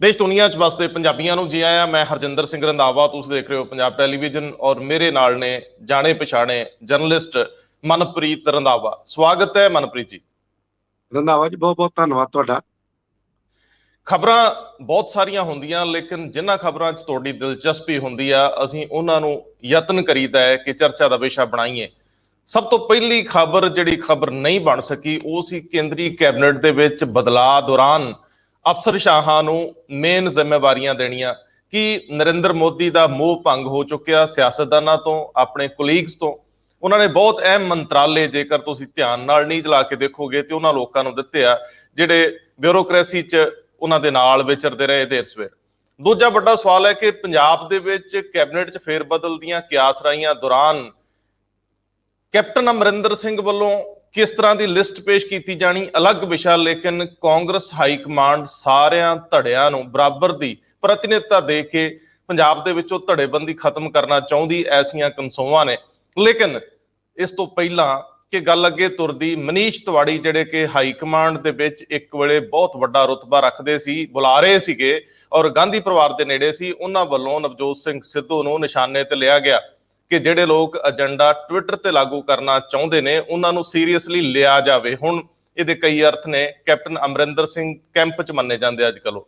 देश दुनिया च वसदे पंजाबियों ਨੂੰ जी आया। मैं हरजिंदर सिंह रंधावा, तुसीं देख रहे हो पंजाब टैलीविजन और मेरे नाल ने जाने पछाणे जर्नलिस्ट मनप्रीत रंधावा। स्वागत है मनप्रीत जी। रंधावा जी बहुत बहुत धन्यवाद तुहाडा। खबरां बहुत सारियां ਹੁੰਦੀਆਂ लेकिन जिन्हां खबरां 'ਚ ਤੁਹਾਡੀ ਦਿਲਚਸਪੀ ਹੁੰਦੀ ਆ ਅਸੀਂ ਉਹਨਾਂ ਨੂੰ ਯਤਨ ਕਰੀਦਾ ਹੈ ਕਿ ਚਰਚਾ ਦਾ ਵਿਸ਼ਾ ਬਣਾਈਏ। ਸਭ ਤੋਂ ਪਹਿਲੀ ਖਬਰ ਜਿਹੜੀ ਖਬਰ ਨਹੀਂ ਬਣ ਸਕੀ ਉਹ ਸੀ ਕੇਂਦਰੀ ਕੈਬਨਿਟ ਦੇ ਵਿੱਚ ਬਦਲਾਅ ਦੌਰਾਨ ਅਫਸਰਸ਼ਾਹਾਂ ਨੂੰ ਮੇਨ ਜ਼ਿੰਮੇਵਾਰੀਆਂ ਦੇਣੀਆਂ। ਕਿ ਨਰਿੰਦਰ ਮੋਦੀ ਦਾ ਮੋਹ ਭੰਗ ਹੋ ਚੁੱਕਿਆ ਸਿਆਸਤਦਾਨਾਂ ਤੋਂ, ਆਪਣੇ ਕੁਲੀਗਸ ਤੋਂ। ਉਹਨਾਂ ਨੇ ਬਹੁਤ ਅਹਿਮ ਮੰਤਰਾਲੇ ਜੇਕਰ ਤੁਸੀਂ ਧਿਆਨ ਨਾਲ ਨਹੀਂ ਚਲਾ ਕੇ ਦੇਖੋਗੇ ਤੇ ਉਹਨਾਂ ਲੋਕਾਂ ਨੂੰ ਦਿੱਤੇ ਆ ਜਿਹੜੇ ਬਿਊਰੋਕ੍ਰੇਸੀ 'ਚ ਉਹਨਾਂ ਦੇ ਨਾਲ ਵਿਚਰਦੇ ਰਹੇ ਦੇਰ ਸਵੇਰ। ਦੂਜਾ ਵੱਡਾ ਸਵਾਲ ਹੈ ਕਿ ਪੰਜਾਬ ਦੇ ਵਿੱਚ ਕੈਬਨਿਟ 'ਚ ਫੇਰਬਦਲ ਦੀਆਂ ਕਿਆਸਰਾਈਆਂ ਦੌਰਾਨ ਕੈਪਟਨ ਅਮਰਿੰਦਰ ਸਿੰਘ ਵੱਲੋਂ ਕਿਸ ਤਰ੍ਹਾਂ ਦੀ ਲਿਸਟ ਪੇਸ਼ ਕੀਤੀ ਜਾਣੀ ਅਲੱਗ ਵਿਸ਼ਾ, ਲੇਕਿਨ ਕਾਂਗਰਸ ਹਾਈ ਕਮਾਂਡ ਸਾਰਿਆਂ ਧੜਿਆਂ ਨੂੰ ਬਰਾਬਰ ਦੀ ਪ੍ਰਤੀਨਿਧਤਾ ਦੇ ਕੇ ਪੰਜਾਬ ਦੇ ਵਿੱਚੋਂ ਧੜੇਬੰਦੀ ਖਤਮ ਕਰਨਾ ਚਾਹੁੰਦੀ, ਐਸੀਆਂ ਕਨਸੋਆਂ ਨੇ। ਲੇਕਿਨ ਇਸ ਤੋਂ ਪਹਿਲਾਂ ਕਿ ਗੱਲ ਅੱਗੇ ਤੁਰਦੀ, ਮਨੀਸ਼ ਤਿਵਾੜੀ ਜਿਹੜੇ ਕਿ ਹਾਈ ਕਮਾਂਡ ਦੇ ਵਿੱਚ ਇੱਕ ਵੇਲੇ ਬਹੁਤ ਵੱਡਾ ਰੁਤਬਾ ਰੱਖਦੇ ਸੀ, ਬੁਲਾਰੇ ਸੀਗੇ ਔਰ ਗਾਂਧੀ ਪਰਿਵਾਰ ਦੇ ਨੇੜੇ ਸੀ, ਉਹਨਾਂ ਵੱਲੋਂ ਨਵਜੋਤ ਸਿੰਘ ਸਿੱਧੂ ਨੂੰ ਨਿਸ਼ਾਨੇ ਤੇ ਲਿਆ ਗਿਆ ਕਿ ਜਿਹੜੇ ਲੋਕ ਏਜੰਡਾ ਟਵਿੱਟਰ ਤੇ ਲਾਗੂ ਕਰਨਾ ਚਾਹੁੰਦੇ ਨੇ ਉਹਨਾਂ ਨੂੰ ਸੀਰੀਅਸਲੀ ਲਿਆ ਜਾਵੇ। ਹੁਣ ਇਹਦੇ ਕਈ ਅਰਥ ਨੇ, ਕੈਪਟਨ ਅਮਰਿੰਦਰ ਸਿੰਘ ਕੈਂਪ 'ਚ ਮੰਨੇ ਜਾਂਦੇ ਅੱਜ ਕੱਲ੍ਹ।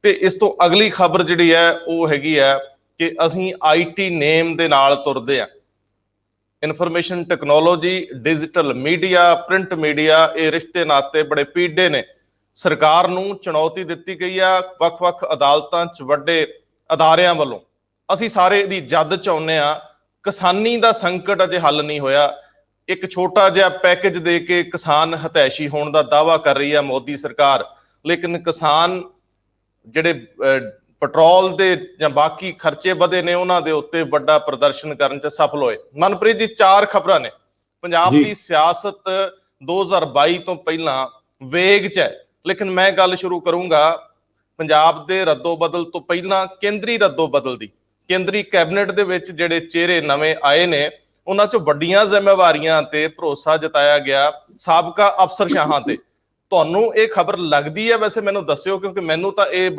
ਤੇ ਇਸ ਤੋਂ ਅਗਲੀ ਖਬਰ ਜਿਹੜੀ ਹੈ ਉਹ ਹੈਗੀ ਹੈ ਕਿ ਅਸੀਂ IT ਨੇਮ ਦੇ ਨਾਲ ਤੁਰਦੇ ਹਾਂ। Information technology, digital media, print media, ਇਹ ਰਿਸ਼ਤੇ ਨਾਤੇ ਬੜੇ ਪੀੜੇ ਨੇ। ਸਰਕਾਰ ਨੂੰ ਚੁਣੌਤੀ ਦਿੱਤੀ ਗਈ ਆ ਵੱਖ-ਵੱਖ ਅਦਾਲਤਾਂ 'ਚ ਵੱਡੇ ਅਦਾਰਿਆਂ ਵੱਲੋਂ। ਅਸੀਂ ਸਾਰੇ ਇਹਦੀ ਜਦ ਚਾਹੁੰਦੇ ਹਾਂ। ਕਿਸਾਨੀ ਦਾ ਸੰਕਟ ਅਜੇ ਹੱਲ ਨਹੀਂ ਹੋਇਆ। ਇੱਕ ਛੋਟਾ ਜਿਹਾ ਪੈਕੇਜ ਦੇ ਕੇ ਕਿਸਾਨ ਹਤੈਸ਼ੀ ਹੋਣ ਦਾ ਦਾਅਵਾ ਕਰ ਰਹੀ ਹੈ ਮੋਦੀ ਸਰਕਾਰ, ਲੇਕਿਨ ਕਿਸਾਨ ਜਿਹੜੇ ਪੈਟਰੋਲ ਦੇ ਜਾਂ ਬਾਕੀ ਖਰਚੇ ਵਧੇ ਨੇ ਉਹਨਾਂ ਦੇ ਉੱਤੇ ਵੱਡਾ ਪ੍ਰਦਰਸ਼ਨ ਕਰਨ 'ਚ ਸਫਲ ਹੋਏ। ਮਨਪ੍ਰੀਤ ਜੀ, 4 ਖਬਰਾਂ ਨੇ। ਪੰਜਾਬ ਦੀ ਸਿਆਸਤ 2022 ਤੋਂ ਪਹਿਲਾਂ ਵੇਗ 'ਚ ਹੈ, ਲੇਕਿਨ ਮੈਂ ਗੱਲ ਸ਼ੁਰੂ ਕਰੂੰਗਾ ਪੰਜਾਬ ਦੇ ਰੱਦੋ ਬਦਲ ਤੋਂ ਪਹਿਲਾਂ ਕੇਂਦਰੀ ਰੱਦੋ ਬਦਲ ਦੀ। ਕੇਂਦਰੀ ਕੈਬਨਿਟ ਦੇ ਵਿੱਚ ਜਿਹੜੇ ਚਿਹਰੇ ਨਵੇਂ ਆਏ ਨੇ ਉਹਨਾਂ 'ਚੋਂ ਵੱਡੀਆਂ ਜ਼ਿੰਮੇਵਾਰੀਆਂ ਤੇ ਭਰੋਸਾ ਜਤਾਇਆ ਗਿਆ ਸਾਬਕਾ ਅਫਸਰਸ਼ਾਹਾਂ ਤੇ। ਤੁਹਾਨੂੰ ਇਹ ਖਬਰ ਲੱਗਦੀ ਹੈ? ਵੈਸੇ ਮੈਨੂੰ ਦੱਸਿਓ, ਕਿਉਂਕਿ ਮੈਨੂੰ ਤਾਂ ਇਹ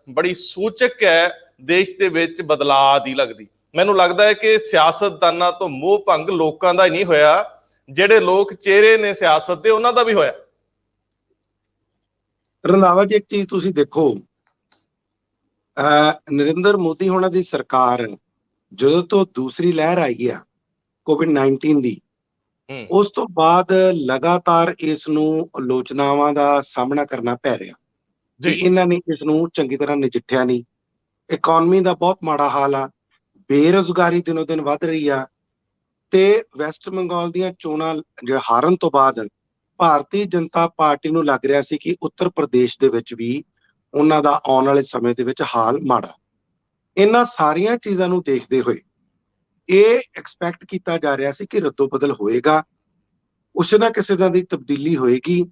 ਬੜੀ ਸੂਚਕ ਹੈ ਦੇਸ਼ ਦੇ ਵਿੱਚ ਬਦਲਾਅ ਦੀ ਲੱਗਦੀ। ਮੈਨੂੰ ਲੱਗਦਾ ਹੈ ਕਿ ਸਿਆਸਤਦਾਨਾਂ ਤੋਂ ਮੋਹ ਭੰਗ ਲੋਕਾਂ ਦਾ ਹੀ ਨਹੀਂ ਹੋਇਆ, ਜਿਹੜੇ ਲੋਕ ਚਿਹਰੇ ਨੇ ਸਿਆਸਤ ਦੇ ਉਹਨਾਂ ਦਾ ਵੀ ਹੋਇਆ। ਰੰਧਾਵਾ ਜੀ, ਇੱਕ ਚੀਜ਼ ਤੁਸੀਂ ਦੇਖੋ, ਨਰਿੰਦਰ ਮੋਦੀ ਹੋਣਾ ਦੀ ਸਰਕਾਰ ਜਦੋਂ ਤੋਂ ਦੂਸਰੀ ਲਹਿਰ ਆਈ ਆ COVID-19 ਦੀ, ਉਸ ਤੋਂ ਬਾਅਦ ਲਗਾਤਾਰ ਇਸ ਨੂੰ ਆਲੋਚਨਾਵਾਂ ਦਾ ਸਾਹਮਣਾ ਕਰਨਾ ਪੈ ਰਿਹਾ ਜੀ। ਇਹਨਾਂ ਨੇ ਇਸ ਨੂੰ ਚੰਗੀ ਤਰ੍ਹਾਂ ਨਜਿੱਠਿਆ ਨਹੀਂ। ਇਕਨੋਮੀ ਦਾ ਬਹੁਤ ਮਾੜਾ ਹਾਲ ਆ, ਬੇਰੁਜ਼ਗਾਰੀ ਦਿਨੋ ਦਿਨ ਵੱਧ ਰਹੀ ਆ, ਤੇ ਵੈਸਟ ਬੰਗਾਲ ਦੀਆਂ ਚੋਣਾਂ ਜਿਹੜਾ ਹਾਰਨ ਤੋਂ ਬਾਅਦ ਭਾਰਤੀ ਜਨਤਾ ਪਾਰਟੀ ਨੂੰ ਲੱਗ ਰਿਹਾ ਸੀ ਕਿ ਉੱਤਰ ਪ੍ਰਦੇਸ਼ ਦੇ ਵਿੱਚ ਵੀ ਉਹਨਾਂ ਦਾ ਆਉਣ ਵਾਲੇ ਸਮੇਂ ਦੇ ਵਿੱਚ ਹਾਲ ਮਾੜਾ। ਇਹਨਾਂ ਸਾਰੀਆਂ ਚੀਜ਼ਾਂ ਨੂੰ ਦੇਖਦੇ ਹੋਏ ਇਹ ਐਕਸਪੈਕਟ ਕੀਤਾ ਜਾ ਰਿਹਾ ਸੀ ਕਿ ਰੱਦੋ ਬਦਲ ਹੋਏਗਾ, ਉਸ ਨਾਲ ਕਿਸੇ ਤਰ੍ਹਾਂ ਦੀ ਤਬਦੀਲੀ ਹੋਏਗੀ,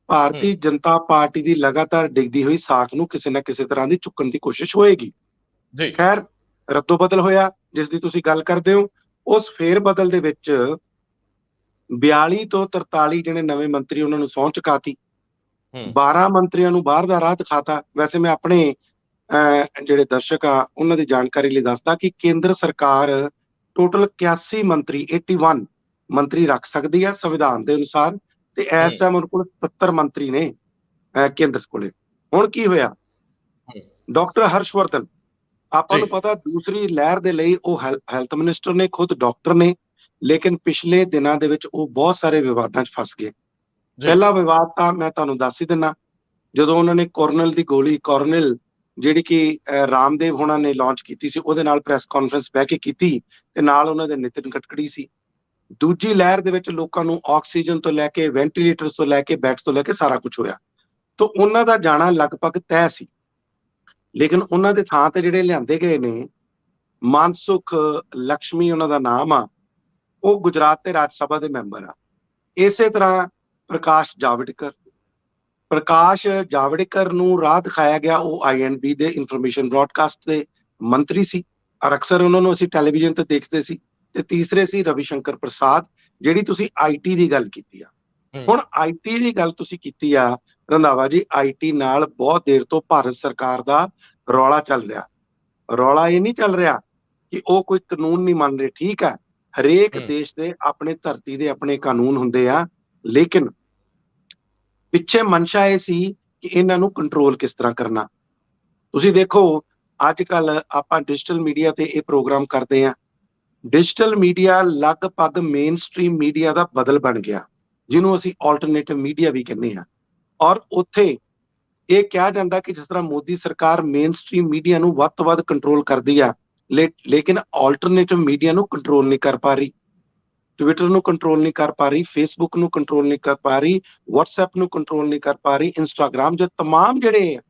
ਭਾਰਤੀ ਜਨਤਾ ਪਾਰਟੀ ਦੀ ਲਗਾਤਾਰ ਡਿੱਗਦੀ ਹੋਈ ਸਾਖ ਨੂੰ ਕਿਸੇ ਨਾ ਕਿਸੇ ਤਰ੍ਹਾਂ ਦੀ ਚੁੱਕਣ ਦੀ ਕੋਸ਼ਿਸ਼ ਹੋਏਗੀ। ਖੈਰ, ਰੱਦੋ ਬਦਲ ਹੋਇਆ ਜਿਸ ਦੀ ਤੁਸੀਂ ਗੱਲ ਕਰਦੇ ਹੋ। ਉਸ ਫੇਰ ਬਦਲ ਦੇ ਵਿੱਚ 42 ਤੋਂ 43 ਜਿਹੜੇ ਨਵੇਂ ਮੰਤਰੀ ਉਹਨਾਂ ਨੂੰ ਸਹੁੰ ਚੁਕਾਤੀ, 12 ਮੰਤਰੀਆਂ ਨੂੰ ਬਾਹਰ ਦਾ ਰਾਹ ਦਿਖਾਤਾ। ਵੈਸੇ ਮੈਂ ਆਪਣੇ ਜਿਹੜੇ ਦਰਸ਼ਕ ਆ ਉਹਨਾਂ ਦੀ ਜਾਣਕਾਰੀ ਲਈ ਦੱਸਦਾ ਕਿ ਕੇਂਦਰ ਸਰਕਾਰ ਟੋਟਲ 81 ਮੰਤਰੀ 81 ਮੰਤਰੀ ਰੱਖ ਸਕਦੀ ਹੈ ਸੰਵਿਧਾਨ ਦੇ ਅਨੁਸਾਰ, ਤੇ ਇਸ ਟਾਈਮ ਉਹਨਾਂ ਕੋਲ 77 ਮੰਤਰੀ ਨੇ ਕੇਂਦਰ ਕੋਲੇ। ਹੁਣ ਕੀ ਹੋਇਆ, ਡਾਕਟਰ ਹਰਸ਼ਵਰਧਨ, ਆਪਾਂ ਨੂੰ ਪਤਾ ਦੂਸਰੀ ਲਹਿਰ ਦੇ ਲਈ ਉਹ ਹੈਲਥ ਮਿਨਿਸਟਰ ਨੇ, ਖੁਦ ਡਾਕਟਰ ਨੇ, ਲੇਕਿਨ ਪਿਛਲੇ ਦਿਨਾਂ ਦੇ ਵਿੱਚ ਉਹ ਬਹੁਤ ਸਾਰੇ ਵਿਵਾਦਾਂ 'ਚ ਫਸ ਗਏ। ਪਹਿਲਾ ਵਿਵਾਦ ਤਾਂ ਮੈਂ ਤੁਹਾਨੂੰ ਦੱਸ ਹੀ ਦਿੰਦਾ, ਜਦੋਂ ਉਹਨਾਂ ਨੇ ਕੋਰਨਲ ਜਿਹੜੀ ਕਿ ਰਾਮਦੇਵ ਹੋਣਾ ਨੇ ਲਾਂਚ ਕੀਤੀ ਸੀ, ਉਹਦੇ ਨਾਲ ਪ੍ਰੈਸ ਕਾਨਫਰੰਸ ਬਹਿ ਕੇ ਕੀਤੀ, ਤੇ ਨਾਲ ਉਹਨਾਂ ਦੇ ਨਿਤਿਨ ਗਡਕਰੀ ਸੀ। ਦੂਜੀ ਲਹਿਰ ਦੇ ਵਿੱਚ ਲੋਕਾਂ ਨੂੰ ਆਕਸੀਜਨ ਤੋਂ ਲੈ ਕੇ ਵੈਂਟੀਲੇਟਰਸ ਤੋਂ ਲੈ ਕੇ ਬੈਡਸ ਤੋਂ ਲੈ ਕੇ ਸਾਰਾ ਕੁਝ ਹੋਇਆ, ਤਾਂ ਉਹਨਾਂ ਦਾ ਜਾਣਾ ਲਗਭਗ ਤੈਅ ਸੀ। ਲੇਕਿਨ ਉਹਨਾਂ ਦੇ ਥਾਂ ਤੇ ਜਿਹੜੇ ਲਿਆਂਦੇ ਗਏ ਨੇ, ਮਨਸੁਖ ਲਕਸ਼ਮੀ ਉਹਨਾਂ ਦਾ ਨਾਮ ਆ, ਉਹ ਗੁਜਰਾਤ ਤੇ ਰਾਜ ਸਭਾ ਦੇ ਮੈਂਬਰ ਆ। ਇਸੇ ਤਰ੍ਹਾਂ ਪ੍ਰਕਾਸ਼ ਜਾਵੜੇਕਰ ਨੂੰ ਰਾਹ ਦਿਖਾਇਆ ਗਿਆ, ਉਹ INB ਦੇ ਇਨਫੋਰਮੇਸ਼ਨ ਬ੍ਰੌਡਕਾਸਟ ਦੇ ਮੰਤਰੀ ਸੀ ਔਰ ਅਕਸਰ ਉਹਨਾਂ ਨੂੰ ਅਸੀਂ ਟੈਲੀਵਿਜ਼ਨ ਤੇ ਦੇਖਦੇ ਸੀ। ਤੇ ਤੀਸਰੇ ਸੀ ਰਵੀ ਸ਼ੰਕਰ ਪ੍ਰਸਾਦ, ਜਿਹੜੀ ਤੁਸੀਂ IT ਦੀ ਗੱਲ ਕੀਤੀ ਆ। ਹੁਣ IT ਦੀ ਗੱਲ ਤੁਸੀਂ ਕੀਤੀ ਆ, ਰੰਧਾਵਾ ਜੀ, ਆਈਟੀ ਨਾਲ ਬਹੁਤ ਦੇਰ ਤੋਂ ਭਾਰਤ ਸਰਕਾਰ ਦਾ ਰੌਲਾ ਚੱਲ ਰਿਹਾ। ਰੌਲਾ ਇਹ ਨਹੀਂ ਚੱਲ ਰਿਹਾ ਕਿ ਉਹ ਕੋਈ ਕਾਨੂੰਨ ਨਹੀਂ ਮੰਨ ਰਹੇ, ਠੀਕ ਹੈ, ਹਰੇਕ ਦੇਸ਼ ਦੇ ਆਪਣੇ ਧਰਤੀ ਦੇ ਆਪਣੇ ਕਾਨੂੰਨ ਹੁੰਦੇ ਆ, ਲੇਕਿਨ ਪਿੱਛੇ ਮਨਸ਼ਾ ਇਹ ਸੀ ਕਿ ਇਹਨਾਂ ਨੂੰ ਕੰਟਰੋਲ ਕਿਸ ਤਰ੍ਹਾਂ ਕਰਨਾ। ਤੁਸੀਂ ਦੇਖੋ, ਅੱਜ ਕੱਲ ਆਪਾਂ ਡਿਜੀਟਲ ਮੀਡੀਆ ਤੇ ਇਹ ਪ੍ਰੋਗਰਾਮ ਕਰਦੇ ਆ। ਡਿਜੀਟਲ ਮੀਡੀਆ ਲਗਭਗ ਮੇਨ ਸਟ੍ਰੀਮ ਮੀਡੀਆ ਦਾ ਬਦਲ ਬਣ ਗਿਆ, ਜਿਹਨੂੰ ਅਸੀਂ ਆਲਟਰਨੇਟਿਵ ਮੀਡੀਆ ਵੀ ਕਹਿੰਦੇ ਆ। ਔਰ ਉੱਥੇ ਇਹ ਕਿਹਾ ਜਾਂਦਾ ਕਿ ਜਿਸ ਤਰ੍ਹਾਂ ਮੋਦੀ ਸਰਕਾਰ ਮੇਨ ਸਟ੍ਰੀਮ ਮੀਡੀਆ ਨੂੰ ਵੱਧ ਤੋਂ ਵੱਧ ਕੰਟਰੋਲ ਕਰਦੀ ਆ, ਲੇਕਿਨ ਆਲਟਰਨੇਟਿਵ ਮੀਡੀਆ ਨੂੰ ਕੰਟਰੋਲ ਨਹੀਂ ਕਰ ਪਾ ਰਹੀ। ਟਵਿੱਟਰ ਨੂੰ ਕੰਟਰੋਲ ਨਹੀਂ ਕਰ ਪਾ ਰਹੀ, ਫੇਸਬੁੱਕ ਨੂੰ ਕੰਟਰੋਲ ਨਹੀਂ ਕਰ ਪਾ ਰਹੀ, ਵਟਸਐਪ ਨੂੰ ਕੰਟਰੋਲ ਨਹੀਂ ਕਰ ਪਾ ਰਹੀ, ਇੰਸਟਾਗ੍ਰਾਮ ਜੋ ਤਮਾਮ ਜਿਹੜੇ ਆ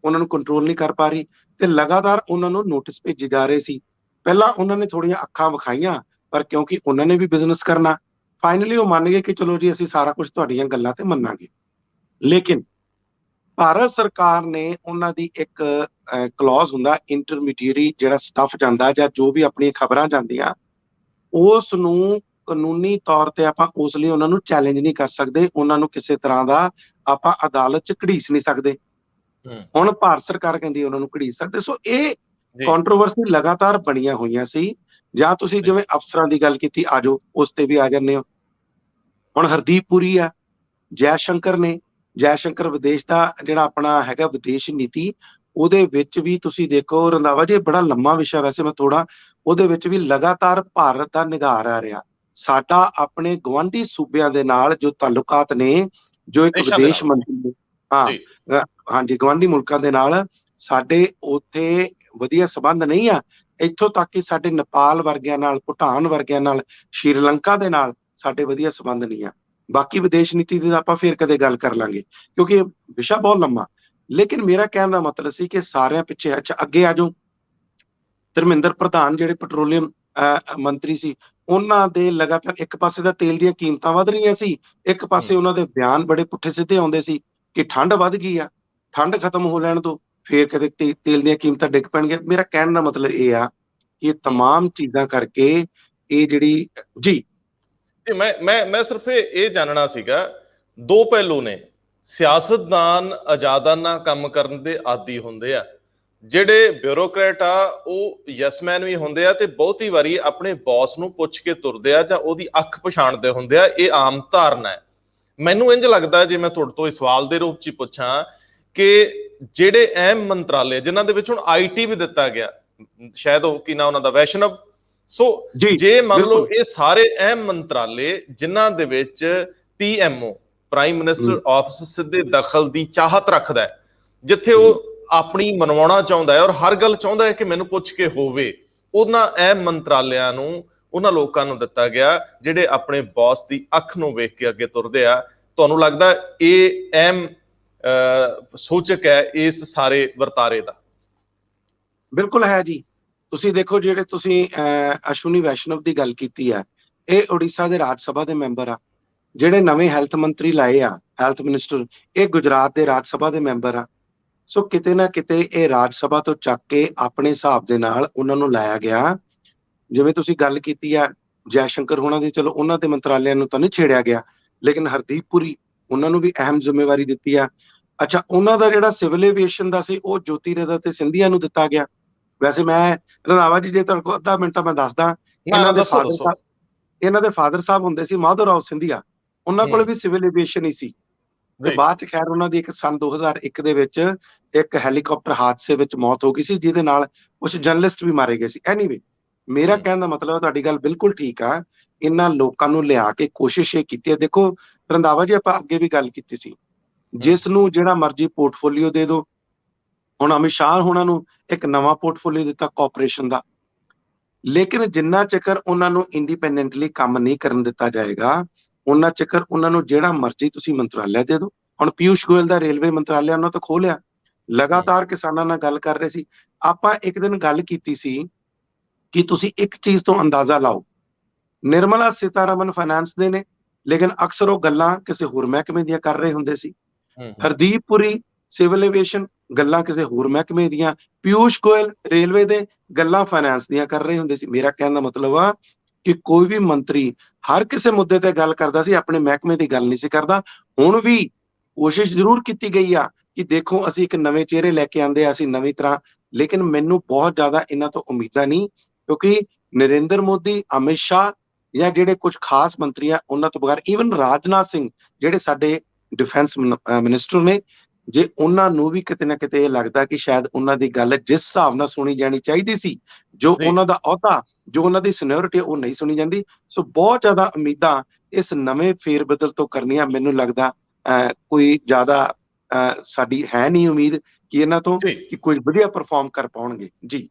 ਉਹਨਾਂ ਨੂੰ ਕੰਟਰੋਲ ਨਹੀਂ ਕਰ ਪਾ ਰਹੀ। ਤੇ ਲਗਾਤਾਰ ਉਹਨਾਂ ਨੂੰ ਨੋਟਿਸ ਭੇਜੇ ਜਾ ਰਹੇ ਸੀ। ਪਹਿਲਾਂ ਉਹਨਾਂ ਨੇ ਥੋੜੀਆਂ ਅੱਖਾਂ ਵਿਖਾਈਆਂ, ਪਰ ਕਿਉਂਕਿ ਉਹਨਾਂ ਨੇ ਵੀ ਬਿਜ਼ਨਸ ਕਰਨਾ, ਫਾਈਨਲੀ ਉਹ ਮੰਨ ਗਏ ਕਿ ਚਲੋ ਜੀ ਅਸੀਂ ਸਾਰਾ ਕੁਝ ਤੁਹਾਡੀਆਂ ਗੱਲਾਂ ਤੇ ਮੰਨਾਂਗੇ। ਲੇਕਿਨ ਭਾਰਤ ਸਰਕਾਰ ਨੇ ਉਹਨਾਂ ਦੀ ਇੱਕ ਕਲੌਜ਼ ਹੁੰਦਾ, ਇੰਟਰਮੀਡੀਏਰੀ ਜਿਹੜਾ ਸਟੱਫ ਜਾਂਦਾ ਜਾਂ ਜੋ ਵੀ ਆਪਣੀਆਂ ਖਬਰਾਂ ਜਾਂਦੀਆਂ, ਉਸ ਨੂੰ ਕਾਨੂੰਨੀ ਤੌਰ ਤੇ ਆਪਾਂ ਉਸ ਲਈ ਉਹਨਾਂ ਨੂੰ ਚੈਲੰਜ ਨਹੀਂ ਕਰ ਸਕਦੇ, ਉਹਨਾਂ ਨੂੰ ਕਿਸੇ ਤਰ੍ਹਾਂ ਦਾ ਆਪਾਂ ਅਦਾਲਤ 'ਚ ਘੜੀਸ ਨਹੀਂ ਸਕਦੇ। ਹੁਣ ਭਾਰਤ ਸਰਕਾਰ ਕਹਿੰਦੀ ਉਹਨਾਂ ਨੂੰ ਘੜੀਸ ਸਕਦੇ। ਸੋ ਇਹ ਕੰਟਰੋਵਰਸੀ ਲਗਾਤਾਰ ਬਣੀਆਂ ਹੋਈਆਂ ਸੀ। ਜਾਂ ਤੁਸੀਂ ਜਿਵੇਂ ਅਫਸਰਾਂ ਦੀ ਗੱਲ ਕੀਤੀ, ਆਜੋ ਉਸ ਤੇ ਵੀ ਆ ਜਾਂਦੇ ਹੋ। ਹੁਣ ਹਰਦੀਪ ਪੁਰੀ ਆ, ਜੈ ਸ਼ੰਕਰ ਨੇ, ਜੈ ਸ਼ੰਕਰ ਵਿਦੇਸ਼ ਦਾ ਜਿਹੜਾ ਆਪਣਾ ਹੈਗਾ ਵਿਦੇਸ਼ ਨੀਤੀ, ਉਹਦੇ ਵਿੱਚ ਵੀ ਤੁਸੀਂ ਦੇਖੋ ਰੰਧਾਵਾ ਜੀ, ਬੜਾ ਲੰਮਾ ਵਿਸ਼ਾ ਵੈਸੇ, ਮੈਂ ਥੋੜਾ ਉਹਦੇ ਵਿੱਚ ਵੀ ਲਗਾਤਾਰ ਭਾਰਤ ਦਾ ਨਿਗਾਰ ਆ ਰਿਹਾ। ਸਾਡਾ ਆਪਣੇ ਗੁਆਂਢੀ ਸੂਬਿਆਂ ਦੇ ਨਾਲ ਜੋ ਤਾਲੁਕਾਤ ਨੇ, ਜੋ ਇੱਕ ਵਿਦੇਸ਼ ਮੰਤਰੀ, ਹਾਂਜੀ, ਗੁਆਂਢੀ ਮੁਲਕਾਂ ਦੇ ਨਾਲ ਸਾਡੇ ਉੱਥੇ ਵਧੀਆ ਸੰਬੰਧ ਨਹੀਂ ਆ। ਇੱਥੋਂ ਤੱਕ ਕਿ ਸਾਡੇ ਨੇਪਾਲ ਵਰਗਿਆਂ ਨਾਲ, ਭੂਟਾਨ ਵਰਗਿਆਂ ਨਾਲ, ਸ਼੍ਰੀਲੰਕਾ ਦੇ ਨਾਲ ਸਾਡੇ ਵਧੀਆ ਸੰਬੰਧ ਨਹੀਂ ਆ। ਬਾਕੀ ਵਿਦੇਸ਼ ਨੀਤੀ ਦੀ ਆਪਾਂ ਫੇਰ ਕਦੇ ਗੱਲ ਕਰ ਲਾਂਗੇ, ਕਿਉਂਕਿ ਇਹ ਵਿਸ਼ਾ ਬਹੁਤ ਲੰਮਾ। ਲੇਕਿਨ ਮੇਰਾ ਕਹਿਣ ਦਾ ਮਤਲਬ ਸੀ ਕਿ ਸਾਰਿਆਂ ਪਿੱਛੇ, ਅੱਛਾ ਅੱਗੇ ਆ ਜਾਓ, ਧਰਮਿੰਦਰ ਪ੍ਰਧਾਨ ਜਿਹੜੇ ਪੈਟਰੋਲੀਅਮ ਮੰਤਰੀ ਸੀ, ਉਹਨਾਂ ਦੇ ਲਗਾਤਾਰ ਇੱਕ ਪਾਸੇ ਦਾ ਤੇਲ ਦੀਆਂ ਕੀਮਤਾਂ ਵਧ ਰਹੀਆਂ ਸੀ, ਇੱਕ ਪਾਸੇ ਉਹਨਾਂ ਦੇ ਬਿਆਨ ਬੜੇ ਪੁੱਠੇ ਸਿੱਧੇ ਆਉਂਦੇ ਸੀ ਕਿ ਠੰਡ ਵੱਧ ਗਈ ਆ, ਠੰਡ ਖਤਮ ਹੋ ਲੈਣ ਤੋਂ ਫੇਰ ਕਦੇ ਤੇਲ ਦੀਆਂ ਕੀਮਤਾਂ ਡਿੱਗ ਪੈਣਗੀਆਂ। ਮੇਰਾ ਕਹਿਣ ਦਾ ਮਤਲਬ ਇਹ ਆ ਕਿ ਤਮਾਮ ਚੀਜ਼ਾਂ ਕਰਕੇ ਇਹ ਜਿਹੜੀ ਜੀ ਮੈਂ ਸਿਰਫ ਇਹ ਜਾਣਨਾ ਸੀਗਾ, ਦੋ ਪਹਿਲੂ ਨੇ। ਸਿਆਸਤਦਾਨ ਆਜ਼ਾਦਾਨਾ ਕੰਮ ਕਰਨ ਦੇ ਆਦੀ ਹੁੰਦੇ ਆ, ਜਿਹੜੇ ਬਿਊਰੋਕਰੇਟ ਆ ਉਹ ਯੈਸਮੈਨ ਵੀ ਹੁੰਦੇ ਆ ਤੇ ਬਹੁਤੀ ਵਾਰੀ ਆਪਣੇ ਬੌਸ ਨੂੰ ਪੁੱਛ ਕੇ ਤੁਰਦੇ ਆ ਜਾਂ ਉਹਦੀ ਅੱਖ ਪਛਾਣਦੇ ਹੁੰਦੇ ਆ। ਇਹ ਆਮ ਧਾਰਨਾ ਹੈ। ਮੈਨੂੰ ਇੰਝ ਲੱਗਦਾ, ਜੇ ਮੈਂ ਤੁਹਾਡੇ ਤੋਂ ਇਸ ਸਵਾਲ ਦੇ ਰੂਪ 'ਚ ਪੁੱਛਾਂ, ਕਿ ਜਿਹੜੇ ਅਹਿਮ ਮੰਤਰਾਲੇ ਜਿਨ੍ਹਾਂ ਦੇ ਵਿੱਚ ਹੁਣ ਆਈਟੀ ਵੀ ਦਿੱਤਾ ਗਿਆ, ਸ਼ਾਇਦ ਉਹ ਕੀ ਨਾ ਉਹਨਾਂ ਦਾ ਵੈਸ਼ਨਵ, ਸੋ ਜੇ ਮੰਨ ਲਓ ਇਹ ਸਾਰੇ ਅਹਿਮ ਮੰਤਰਾਲੇ ਜਿਨ੍ਹਾਂ ਦੇ ਵਿੱਚ PMO, ਪ੍ਰਾਈਮ ਮਿਨਿਸਟਰ ਆਫਿਸ, ਸਿੱਧੇ ਦਖਲ ਦੀ ਚਾਹਤ ਰੱਖਦਾ ਹੈ, ਜਿੱਥੇ ਉਹ ਆਪਣੀ ਮਨਵਾਉਣਾ ਚਾਹੁੰਦਾ ਹੈ ਔਰ ਹਰ ਗੱਲ ਚਾਹੁੰਦਾ ਹੈ ਕਿ ਮੈਨੂੰ ਪੁੱਛ ਕੇ ਹੋਵੇ, ਉਹਨਾਂ ਅਹਿਮ ਮੰਤਰਾਲਿਆਂ ਨੂੰ ਉਹਨਾਂ ਲੋਕਾਂ ਨੂੰ ਦਿੱਤਾ ਗਿਆ ਜਿਹੜੇ ਆਪਣੇ ਬੌਸ ਦੀ ਅੱਖ ਨੂੰ ਵੇਖ ਕੇ ਅੱਗੇ ਤੁਰਦੇ ਆ। ਤੁਹਾਨੂੰ ਲੱਗਦਾ ਇਹ ਅਹਿਮ ਸੂਚਕ ਹੈ ਇਸ ਸਾਰੇ ਵਰਤਾਰੇ ਦਾ? ਬਿਲਕੁਲ ਹੈ ਜੀ। ਤੁਸੀਂ ਦੇਖੋ, ਜਿਹੜੇ ਤੁਸੀਂ ਅਸ਼ਵਨੀ ਵੈਸ਼ਨਵ ਦੀ ਗੱਲ ਕੀਤੀ ਹੈ, ਇਹ ਉੜੀਸਾ ਦੇ ਰਾਜ ਸਭਾ ਦੇ ਮੈਂਬਰ ਆ। ਜਿਹੜੇ ਨਵੇਂ ਹੈਲਥ ਮੰਤਰੀ ਲਾਏ ਆ, ਹੈਲਥ ਮਿਨਿਸਟਰ, ਇਹ ਗੁਜਰਾਤ ਦੇ ਰਾਜ ਸਭਾ ਦੇ ਮੈਂਬਰ ਆ। ਸੋ ਕਿਤੇ ਨਾ ਕਿਤੇ ਇਹ ਰਾਜ ਸਭਾ ਤੋਂ ਚੱਕ ਕੇ ਆਪਣੇ ਹਿਸਾਬ ਦੇ ਨਾਲ ਉਹਨਾਂ ਨੂੰ ਲਾਇਆ ਗਿਆ। ਜਿਵੇਂ ਤੁਸੀਂ ਗੱਲ ਕੀਤੀ ਆ ਜੈ ਸ਼ੰਕਰ ਹੋਣਾ ਦੀ, ਚਲੋ ਉਹਨਾਂ ਦੇ ਮੰਤਰਾਲਿਆਂ ਨੂੰ ਤਾਂ ਨਹੀਂ ਛੇੜਿਆ ਗਿਆ, ਲੇਕਿਨ ਹਰਦੀਪ ਪੁਰੀ, ਉਹਨਾਂ ਨੂੰ ਵੀ ਅਹਿਮ ਜ਼ਿੰਮੇਵਾਰੀ ਦਿੱਤੀ ਆ। ਅੱਛਾ, ਉਹਨਾਂ ਦਾ ਜਿਹੜਾ ਸਿਵਲ ਏਵੀਏਸ਼ਨ ਦਾ ਸੀ, ਉਹ ਜੋਤੀਰਾਦਿੱਤਿਆ ਤੇ ਸਿੰਧੀਆ ਨੂੰ ਦਿੱਤਾ ਗਿਆ। ਵੈਸੇ ਮੈਂ ਰੰਧਾਵਾ ਜੀ, ਜੇ ਤੁਹਾਡੇ ਕੋਲ ਅੱਧਾ ਮਿੰਟ ਮੈਂ ਦੱਸਦਾ, ਇਹਨਾਂ ਦੇ ਫਾਦਰ ਸਾਹਿਬ ਹੁੰਦੇ ਸੀ ਮਾਧੋ ਰਾਓ ਸਿੰਧੀਆ, ਉਹਨਾਂ ਕੋਲ ਵੀ ਸਿਵਲ ਏਵੀਏਸ਼ਨ ਹੀ ਸੀ। ਤੇ ਬਾਅਦ ਚ ਖੈਰ ਉਹਨਾਂ ਦੀ ਇੱਕ ਸੰਨ 2001 ਦੇ ਵਿੱਚ ਇੱਕ ਹੈਲੀਕਾਪਟਰ ਹਾਦਸੇ ਵਿੱਚ ਮੌਤ ਹੋ ਗਈ ਸੀ, ਜਿਹਦੇ ਨਾਲ ਕੁਝ ਜਰਨਲਿਸਟ ਵੀ ਮਾਰੇ ਗਏ ਸੀ। ਐਨੀਵੇ, ਮੇਰਾ ਕਹਿਣ ਦਾ ਮਤਲਬ, ਤੁਹਾਡੀ ਗੱਲ ਬਿਲਕੁਲ ਠੀਕ ਆ, ਇਹਨਾਂ ਲੋਕਾਂ ਨੂੰ ਲਿਆ ਕੇ ਕੋਸ਼ਿਸ਼ ਇਹ ਕੀਤੀ ਹੈ। ਦੇਖੋ ਰੰਧਾਵਾ ਜੀ, ਆਪਾਂ ਅੱਗੇ ਵੀ ਗੱਲ ਕੀਤੀ ਸੀ, ਜਿਸ ਨੂੰ ਜਿਹੜਾ ਮਰਜ਼ੀ ਪੋਰਟਫੋਲੀਓ ਦੇ ਦਿਓ। ਹੁਣ ਅਮਿਤ ਸ਼ਾਹ ਹੋਣਾ ਨੂੰ ਇੱਕ ਨਵਾਂ ਪੋਰਟਫੋਲੀਓ ਦਿੱਤਾ ਕਾਰਪੋਰੇਸ਼ਨ ਦਾ, ਲੇਕਿਨ ਜਿੰਨਾ ਚਿਰ ਉਹਨਾਂ ਨੂੰ ਇੰਡੀਪੈਂਡੈਂਟਲੀ ਕੰਮ ਨਹੀਂ ਕਰਨ ਦਿੱਤਾ ਜਾਏਗਾ, ਉਹਨਾਂ ਚਿਰ ਉਹਨਾਂ ਨੂੰ ਜਿਹੜਾ ਮਰਜ਼ੀ ਤੁਸੀਂ ਮੰਤਰਾਲਾ ਦੇ ਦਿਓ। ਹੁਣ ਪਿਊਸ਼ ਗੋਇਲ ਦਾ ਰੇਲਵੇ ਮੰਤਰਾਲਾ ਉਹਨਾਂ ਤੋਂ ਖੋਹ ਲਿਆ। ਲਗਾਤਾਰ ਕਿਸਾਨਾਂ ਨਾਲ ਗੱਲ ਕਰ ਰਹੇ ਸੀ। ਆਪਾਂ ਇੱਕ ਦਿਨ ਗੱਲ ਕੀਤੀ ਸੀ ਕਿ ਤੁਸੀਂ ਇੱਕ ਚੀਜ਼ ਤੋਂ ਅੰਦਾਜ਼ਾ ਲਾਓ, ਨਿਰਮਲਾ ਸੀਤਾਰਮਨ ਫਾਈਨਾਂਸ ਦੇ ਨੇ, ਲੇਕਿਨ ਅਕਸਰ ਉਹ ਗੱਲਾਂ ਕਿਸੇ ਹੋਰ ਮਹਿਕਮੇ ਦੀਆਂ ਕਰ ਰਹੇ ਹੁੰਦੇ ਸੀ। ਹਰਦੀਪ ਪੁਰੀ ਸਿਵਲ ਏਵੀਏਸ਼ਨ, ਗੱਲਾਂ ਕਿਸੇ ਹੋਰ ਮਹਿਕਮੇ ਦੀਆਂ। ਪਿਊਸ਼ ਗੋਇਲ ਰੇਲਵੇ ਦੇ, ਗੱਲਾਂ ਫਾਈਨਾਂਸ ਦੀਆਂ ਕਰ ਰਹੇ ਹੁੰਦੇ ਸੀ। ਮੇਰਾ ਕਹਿਣ ਦਾ ਮਤਲਬ ਆ ਕਿ ਕੋਈ ਵੀ ਮੰਤਰੀ ਹਰ ਕਿਸੇ ਮੁੱਦੇ ਤੇ ਗੱਲ ਕਰਦਾ ਸੀ, ਆਪਣੇ ਮਹਿਕਮੇ ਦੀ ਗੱਲ ਨਹੀਂ ਸੀ ਕਰਦਾ। ਹੁਣ ਵੀ ਕੋਸ਼ਿਸ਼ ਜ਼ਰੂਰ ਕੀਤੀ ਗਈ ਆ ਕਿ ਦੇਖੋ ਅਸੀਂ ਇੱਕ ਨਵੇਂ ਚਿਹਰੇ ਲੈ ਕੇ ਆਂਦੇ ਆ, ਅਸੀਂ ਨਵੀਂ ਤਰ੍ਹਾਂ, ਲੇਕਿਨ ਮੈਨੂੰ ਬਹੁਤ ਜ਼ਿਆਦਾ ਇਹਨਾਂ ਤੋਂ ਉਮੀਦਾਂ ਨਹੀਂ, ਕਿਉਂਕਿ ਨਰਿੰਦਰ ਮੋਦੀ, ਅਮਿਤ ਸ਼ਾਹ ਜਾਂ ਜਿਹੜੇ ਕੁਝ ਖਾਸ ਮੰਤਰੀ ਆ ਉਹਨਾਂ ਤੋਂ ਬਗੈਰ, ਈਵਨ ਰਾਜਨਾਥ ਸਿੰਘ ਜਿਹੜੇ ਸਾਡੇ ਡਿਫੈਂਸ ਮਿਨਿਸਟਰ ਨੇ, ਜੇ ਉਹਨਾਂ ਨੂੰ ਵੀ ਕਿਤੇ ਨਾ ਕਿਤੇ ਇਹ ਲੱਗਦਾ ਕਿ ਸ਼ਾਇਦ ਉਹਨਾਂ ਦੀ ਗੱਲ ਜਿਸ ਹਿਸਾਬ ਨਾਲ ਸੁਣੀ ਜਾਣੀ ਚਾਹੀਦੀ ਸੀ, ਜੋ ਉਹਨਾਂ ਦਾ ਅਹੁਦਾ, ਜੋ ਉਹਨਾਂ ਦੀ ਸੀਨੀਅਰਿਟੀ ਉਹ ਨਹੀਂ ਸੁਣੀ ਜਾਂਦੀ। ਸੋ ਬਹੁਤ ਜ਼ਿਆਦਾ ਉਮੀਦਾਂ ਇਸ ਨਵੇਂ ਫੇਰ ਬਦਲ ਤੋਂ ਕਰਨੀਆਂ ਮੈਨੂੰ ਲੱਗਦਾ ਕੋਈ ਜ਼ਿਆਦਾ ਸਾਡੀ ਹੈ ਨਹੀਂ ਉਮੀਦ ਕਿ ਇਹਨਾਂ ਤੋਂ ਕਿ ਕੋਈ ਵਧੀਆ ਪਰਫਾਰਮ ਕਰ ਪਾਉਣਗੇ। ਜੀ,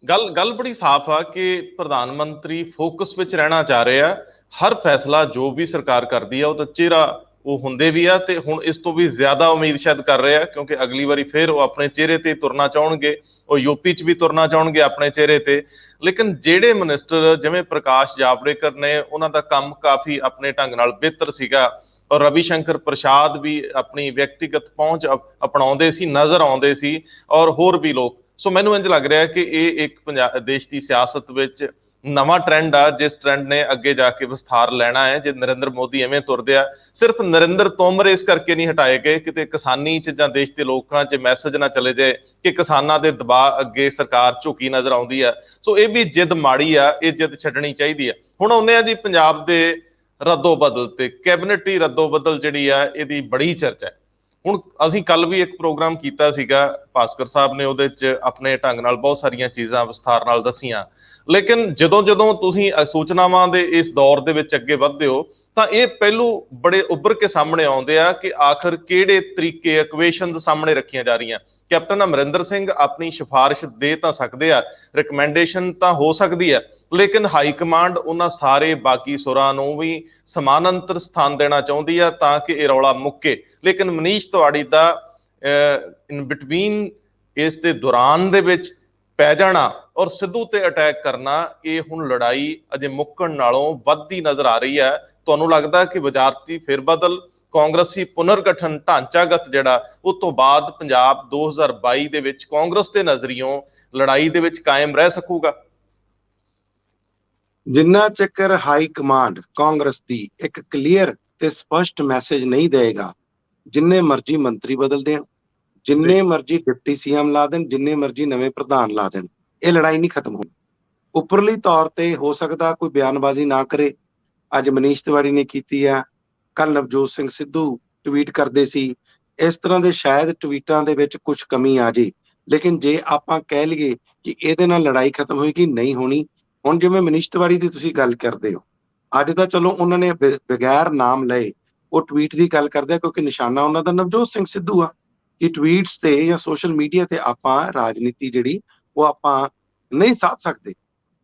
ਗੱਲ ਬੜੀ ਸਾਫ਼ ਆ ਕਿ ਪ੍ਰਧਾਨ ਮੰਤਰੀ ਫੋਕਸ ਵਿੱਚ ਰਹਿਣਾ ਚਾਹ ਰਹੇ ਆ। ਹਰ ਫੈਸਲਾ ਜੋ ਵੀ ਸਰਕਾਰ ਕਰਦੀ ਆ ਉਹਦਾ ਚਿਹਰਾ ਉਹ ਹੁੰਦੇ ਵੀ ਆ, ਤੇ ਹੁਣ ਇਸ ਤੋਂ ਵੀ ਜ਼ਿਆਦਾ ਉਮੀਦ ਸ਼ਾਇਦ ਕਰ ਰਹੇ ਆ, ਕਿਉਂਕਿ ਅਗਲੀ ਵਾਰੀ ਫਿਰ ਉਹ ਆਪਣੇ ਚਿਹਰੇ ਤੇ ਤੁਰਨਾ ਚਾਹਣਗੇ, ਉਹ ਯੂਪੀ 'ਚ ਵੀ ਤੁਰਨਾ ਚਾਹਣਗੇ ਆਪਣੇ ਚਿਹਰੇ ਤੇ। ਲੇਕਿਨ ਜਿਹੜੇ ਮਿਨਿਸਟਰ ਜਿਵੇਂ ਪ੍ਰਕਾਸ਼ ਜਾਵੜੇਕਰ ਨੇ, ਉਹਨਾਂ ਦਾ ਕੰਮ ਕਾਫੀ ਆਪਣੇ ਢੰਗ ਨਾਲ ਬਿਹਤਰ ਸੀਗਾ, ਔਰ ਰਵੀ ਸ਼ੰਕਰ ਪ੍ਰਸਾਦ ਵੀ ਆਪਣੀ ਵਿਅਕਤੀਗਤ ਪਹੁੰਚ ਅਪਣਾਉਂਦੇ ਸੀ, ਨਜ਼ਰ ਆਉਂਦੇ ਸੀ, ਔਰ ਹੋਰ ਵੀ ਲੋਕ। ਸੋ ਮੈਨੂੰ ਇੰਝ ਲੱਗ ਰਿਹਾ ਕਿ ਇਹ ਇੱਕ ਦੇਸ਼ ਦੀ ਸਿਆਸਤ ਵਿੱਚ ਨਵਾਂ ਟ੍ਰੈਂਡ ਆ, ਜਿਸ ਟ੍ਰੈਂਡ ਨੇ ਅੱਗੇ ਜਾ ਕੇ ਵਿਸਥਾਰ ਲੈਣਾ ਹੈ। ਜੇ ਨਰਿੰਦਰ ਮੋਦੀ ਐਵੇਂ ਤੁਰਦੇ ਆ, ਸਿਰਫ ਨਰਿੰਦਰ ਤੋਮਰ ਇਸ ਕਰਕੇ ਨਹੀਂ ਹਟਾਏ ਗਏ ਕਿਤੇ ਕਿਸਾਨੀ 'ਚ ਜਾਂ ਦੇਸ਼ ਦੇ ਲੋਕਾਂ 'ਚ ਮੈਸੇਜ ਨਾ ਚਲੇ ਜਾਏ ਕਿ ਕਿਸਾਨਾਂ ਦੇ ਦਬਾਅ ਅੱਗੇ ਸਰਕਾਰ ਝੁਕੀ ਨਜ਼ਰ ਆਉਂਦੀ ਆ। ਸੋ ਇਹ ਵੀ ਜਿੱਦ ਮਾੜੀ ਆ, ਇਹ ਜਿੱਦ ਛੱਡਣੀ ਚਾਹੀਦੀ ਆ। ਹੁਣ ਆਉਂਦੇ ਆ ਜੀ ਪੰਜਾਬ ਦੇ ਰੱਦੋ ਬਦਲ ਤੇ। ਕੈਬਨਿਟ ਰੱਦੋ ਬਦਲ ਜਿਹੜੀ ਆ, ਇਹਦੀ ਬੜੀ ਚਰਚਾ ਹੈ। ਹੁਣ ਅਸੀਂ ਕੱਲ ਵੀ ਇੱਕ ਪ੍ਰੋਗਰਾਮ ਕੀਤਾ ਸੀਗਾ, ਭਾਸਕਰ ਸਾਹਿਬ ਨੇ ਉਹਦੇ 'ਚ ਆਪਣੇ ਢੰਗ ਨਾਲ ਬਹੁਤ ਸਾਰੀਆਂ ਚੀਜ਼ਾਂ ਵਿਸਥਾਰ ਨਾਲ ਦੱਸੀਆਂ। ਲੇਕਿਨ ਜਦੋਂ ਤੁਸੀਂ ਸੂਚਨਾਵਾਂ ਦੇ ਇਸ ਦੌਰ ਦੇ ਵਿੱਚ ਅੱਗੇ ਵੱਧਦੇ ਹੋ, ਤਾਂ ਇਹ ਪਹਿਲੂ ਬੜੇ ਉੱਭਰ ਕੇ ਸਾਹਮਣੇ ਆਉਂਦੇ ਆ ਕਿ ਆਖਰ ਕਿਹੜੇ ਤਰੀਕੇ, ਇਕੁਏਸ਼ਨਸ ਸਾਹਮਣੇ ਰੱਖੀਆਂ ਜਾ ਰਹੀਆਂ। ਕੈਪਟਨ ਅਮਰਿੰਦਰ ਸਿੰਘ ਆਪਣੀ ਸਿਫਾਰਿਸ਼ ਦੇ ਤਾਂ ਸਕਦੇ ਆ, ਰਿਕਮੈਂਡੇਸ਼ਨ ਤਾਂ ਹੋ ਸਕਦੀ ਹੈ, ਲੇਕਿਨ ਹਾਈ ਕਮਾਂਡ ਉਹਨਾਂ ਸਾਰੇ ਬਾਕੀ ਸੁਰਾਂ ਨੂੰ ਵੀ ਸਮਾਨਾਂਤਰ ਸਥਾਨ ਦੇਣਾ ਚਾਹੁੰਦੀ ਆ ਤਾਂ ਕਿ ਇਹ ਰੌਲਾ ਮੁੱਕੇ। ਲੇਕਿਨ ਮਨੀਸ਼ ਤਿਵਾੜੀ ਦਾ ਇਨ ਬਿਟਵੀਨ, ਇਸ ਦੇ ਦੌਰਾਨ ਦੇ ਵਿੱਚ ਪੈ ਜਾਣਾ ਔਰ ਸਿੱਧੂ ਤੇ ਅਟੈਕ ਕਰਨਾ, ਇਹ ਹੁਣ ਲੜਾਈ ਅਜੇ ਮੁੱਕਣ ਨਾਲੋਂ ਵੱਧਦੀ ਨਜ਼ਰ ਆ ਰਹੀ ਹੈ। ਤੁਹਾਨੂੰ ਲੱਗਦਾ ਕਿ ਵਜ਼ਾਰਤੀ ਫੇਰਬਦਲ, ਕਾਂਗਰਸੀ ਪੁਨਰਗਠਨ ਢਾਂਚਾਗਤ ਜਿਹੜਾ, ਉਸ ਤੋਂ ਬਾਅਦ ਪੰਜਾਬ 2022 ਦੇ ਵਿੱਚ ਕਾਂਗਰਸ ਦੇ ਨਜ਼ਰੀਓਂ ਲੜਾਈ ਦੇ ਵਿੱਚ ਕਾਇਮ ਰਹਿ ਸਕੂਗਾ? ਜਿੰਨਾ ਚੱਕਰ ਹਾਈ ਕਮਾਂਡ ਕਾਂਗਰਸ ਦੀ ਇੱਕ ਕਲੀਅਰ ਤੇ ਸਪਸ਼ਟ ਮੈਸੇਜ ਨਹੀਂ ਦੇਗਾ, ਜਿੰਨੇ ਮਰਜ਼ੀ ਮੰਤਰੀ ਬਦਲ ਦੇਣ, ਜਿੰਨੇ ਮਰਜ਼ੀ ਡਿਪਟੀ ਸੀਐਮ ਲਾ ਦੇਣ, ਜਿੰਨੇ ਮਰਜ਼ੀ ਨਵੇਂ ਪ੍ਰਧਾਨ ਲਾ ਦੇਣ, ਇਹ ਲੜਾਈ ਨਹੀਂ ਖਤਮ ਹੋਣੀ। ਉੱਪਰਲੀ ਤੌਰ ਤੇ ਹੋ ਸਕਦਾ ਕੋਈ ਬਿਆਨਬਾਜ਼ੀ ਨਾ ਕਰੇ, ਅੱਜ ਮਨੀਸ਼ ਤਿਵਾੜੀ ਨੇ ਕੀਤੀ ਆ, ਕੱਲ ਨਵਜੋਤ ਸਿੰਘ ਸਿੱਧੂ ਟਵੀਟ ਕਰਦੇ ਸੀ, ਇਸ ਤਰ੍ਹਾਂ ਦੇ ਸ਼ਾਇਦ ਟਵੀਟਾਂ ਦੇ ਵਿੱਚ ਕੁਝ ਕਮੀ ਆ ਜੇ। ਲੇਕਿਨ ਜੇ ਆਪਾਂ ਕਹਿ ਲਈਏ ਕਿ ਇਹਦੇ ਨਾਲ ਲੜਾਈ ਖਤਮ ਹੋਏਗੀ, ਨਹੀਂ ਹੋਣੀ। ਹੁਣ ਜਿਵੇਂ ਮਨੀਸ਼ ਤਿਵਾੜੀ ਦੀ ਤੁਸੀਂ ਗੱਲ ਕਰਦੇ ਹੋ, ਅੱਜ ਤਾਂ ਚਲੋ ਉਹਨਾਂ ਨੇ ਬਗੈਰ ਨਾਮ ਲਏ ਉਹ ਟਵੀਟ ਦੀ ਗੱਲ ਕਰਦੇ ਆ, ਕਿਉਂਕਿ ਨਿਸ਼ਾਨਾ ਉਹਨਾਂ ਦਾ ਨਵਜੋਤ ਸਿੰਘ ਸਿੱਧੂ ਆ ਕਿ ਟਵੀਟਸ ਤੇ ਜਾਂ ਸੋਸ਼ਲ ਮੀਡੀਆ ਤੇ ਆਪਾਂ ਰਾਜਨੀਤੀ ਜਿਹੜੀ ਉਹ ਆਪਾਂ ਨਹੀਂ ਸਾਧ ਸਕਦੇ।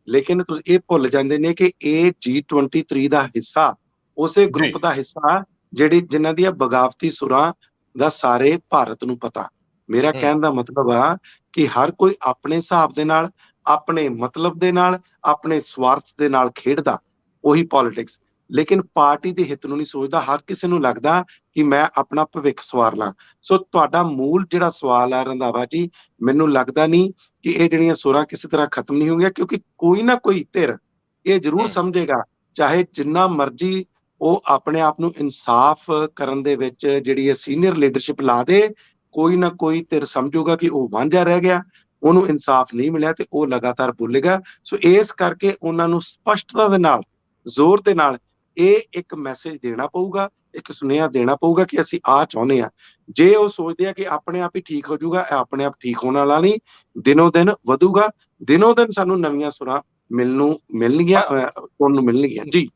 ਲੇਕਿਨ ਤੁਸੀਂ ਇਹ ਭੁੱਲ ਜਾਂਦੇ ਨੇ ਕਿ ਇਹ G23 ਦਾ ਹਿੱਸਾ, ਉਸੇ ਗਰੁੱਪ ਦਾ ਹਿੱਸਾ ਜਿਨ੍ਹਾਂ ਦੀਆਂ ਬਗਾਵਤੀ ਸੁਰਾਂ ਦਾ ਸਾਰੇ ਭਾਰਤ ਨੂੰ ਪਤਾ। ਮੇਰਾ ਕਹਿਣ ਦਾ ਮਤਲਬ ਆ ਕਿ ਹਰ ਕੋਈ ਆਪਣੇ ਹਿਸਾਬ ਦੇ ਨਾਲ, ਆਪਣੇ ਮਤਲਬ ਦੇ ਨਾਲ, ਆਪਣੇ ਸਵਾਰਥ ਦੇ ਨਾਲ ਖੇਡਦਾ, ਉਹੀ ਪੋਲਿਟਿਕਸ। ਲੇਕਿਨ ਪਾਰਟੀ ਦੇ ਹਿੱਤ ਨੂੰ ਨਹੀਂ ਸੋਚਦਾ। ਹਰ ਕਿਸੇ ਨੂੰ ਲੱਗਦਾ ਕਿ ਮੈਂ ਆਪਣਾ ਭਵਿੱਖ ਸਵਾਰ ਲਾਂ। ਸੋ ਤੁਹਾਡਾ ਮੂਲ ਜਿਹੜਾ ਸਵਾਲ ਆ ਰੰਧਾਵਾ ਜੀ, ਮੈਨੂੰ ਲੱਗਦਾ ਨਹੀਂ ਕਿ ਇਹ ਜਿਹੜੀਆਂ ਸੁਰਾਂ ਕਿਸੇ ਤਰ੍ਹਾਂ ਖਤਮ ਨਹੀਂ ਹੋਣਗੀਆਂ, ਕਿਉਂਕਿ ਕੋਈ ਨਾ ਕੋਈ ਧਿਰ ਇਹ ਜ਼ਰੂਰ ਸਮਝੇਗਾ, ਚਾਹੇ ਜਿੰਨਾ ਮਰਜ਼ੀ ਉਹ ਆਪਣੇ ਆਪ ਨੂੰ ਇਨਸਾਫ ਕਰਨ ਦੇ ਵਿੱਚ ਜਿਹੜੀ ਹੈ ਸੀਨੀਅਰ ਲੀਡਰਸ਼ਿਪ ਲਾ ਦੇ, ਕੋਈ ਨਾ ਕੋਈ ਧਿਰ ਸਮਝੂਗਾ ਕਿ ਉਹ ਵਾਂਝਾ ਰਹਿ ਗਿਆ, ਉਹਨੂੰ ਇਨਸਾਫ ਨਹੀਂ ਮਿਲਿਆ, ਤੇ ਉਹ ਲਗਾਤਾਰ ਬੋਲੇਗਾ। ਸੋ ਇਸ ਕਰਕੇ ਉਹਨਾਂ ਨੂੰ ਸਪਸ਼ਟਤਾ ਦੇ ਨਾਲ, ਜ਼ੋਰ ਦੇ ਨਾਲ ਇਹ ਇੱਕ ਮੈਸੇਜ ਦੇਣਾ ਪਊਗਾ, ਇੱਕ ਸੁਨੇਹਾ ਦੇਣਾ ਪਊਗਾ ਕਿ ਅਸੀਂ ਆਹ ਚਾਹੁੰਦੇ ਹਾਂ। ਜੇ ਉਹ ਸੋਚਦੇ ਆ ਕਿ ਆਪਣੇ ਆਪ ਹੀ ਠੀਕ ਹੋ ਜਾਊਗਾ, ਇਹ ਆਪਣੇ ਆਪ ਠੀਕ ਹੋਣ ਵਾਲਾ ਨਹੀਂ, ਦਿਨੋਂ ਦਿਨ ਵਧੂਗਾ, ਦਿਨੋਂ ਦਿਨ ਸਾਨੂੰ ਨਵੀਆਂ ਸੁਰਾਂ ਮਿਲਣਗੀਆਂ, ਤੁਹਾਨੂੰ ਮਿਲਣਗੀਆਂ। ਜੀ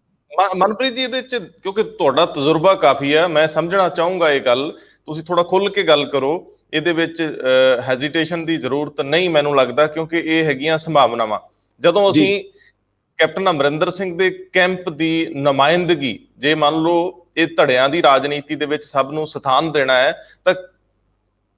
ਮਨਪ੍ਰੀਤ ਜੀ, ਇਹਦੇ ਚ ਕਿਉਂਕਿ ਤੁਹਾਡਾ ਤਜਰਬਾ ਕਾਫੀ ਹੈ, ਮੈਂ ਸਮਝਣਾ ਚਾਹੂੰਗਾ ਇਹ ਗੱਲ, ਤੁਸੀਂ ਥੋੜਾ ਖੁੱਲ ਕੇ ਗੱਲ ਕਰੋ। ਇਹਦੇ ਵਿੱਚ ਹੈਜ਼ੀਟੇਸ਼ਨ ਦੀ ਜ਼ਰੂਰਤ ਨਹੀਂ ਮੈਨੂੰ ਲੱਗਦਾ, ਕਿਉਂਕਿ ਇਹ ਹੈਗੀਆਂ ਸੰਭਾਵਨਾਵਾਂ। ਜਦੋਂ ਅਸੀਂ ਕੈਪਟਨ ਅਮਰਿੰਦਰ ਸਿੰਘ ਦੇ ਕੈਂਪ ਦੀ ਨੁਮਾਇੰਦਗੀ, ਜੇ ਮੰਨ ਲਓ ਇਹ ਧੜਿਆਂ ਦੀ ਰਾਜਨੀਤੀ ਦੇ ਵਿੱਚ ਸਭ ਨੂੰ ਸਥਾਨ ਦੇਣਾ ਹੈ, ਤਾਂ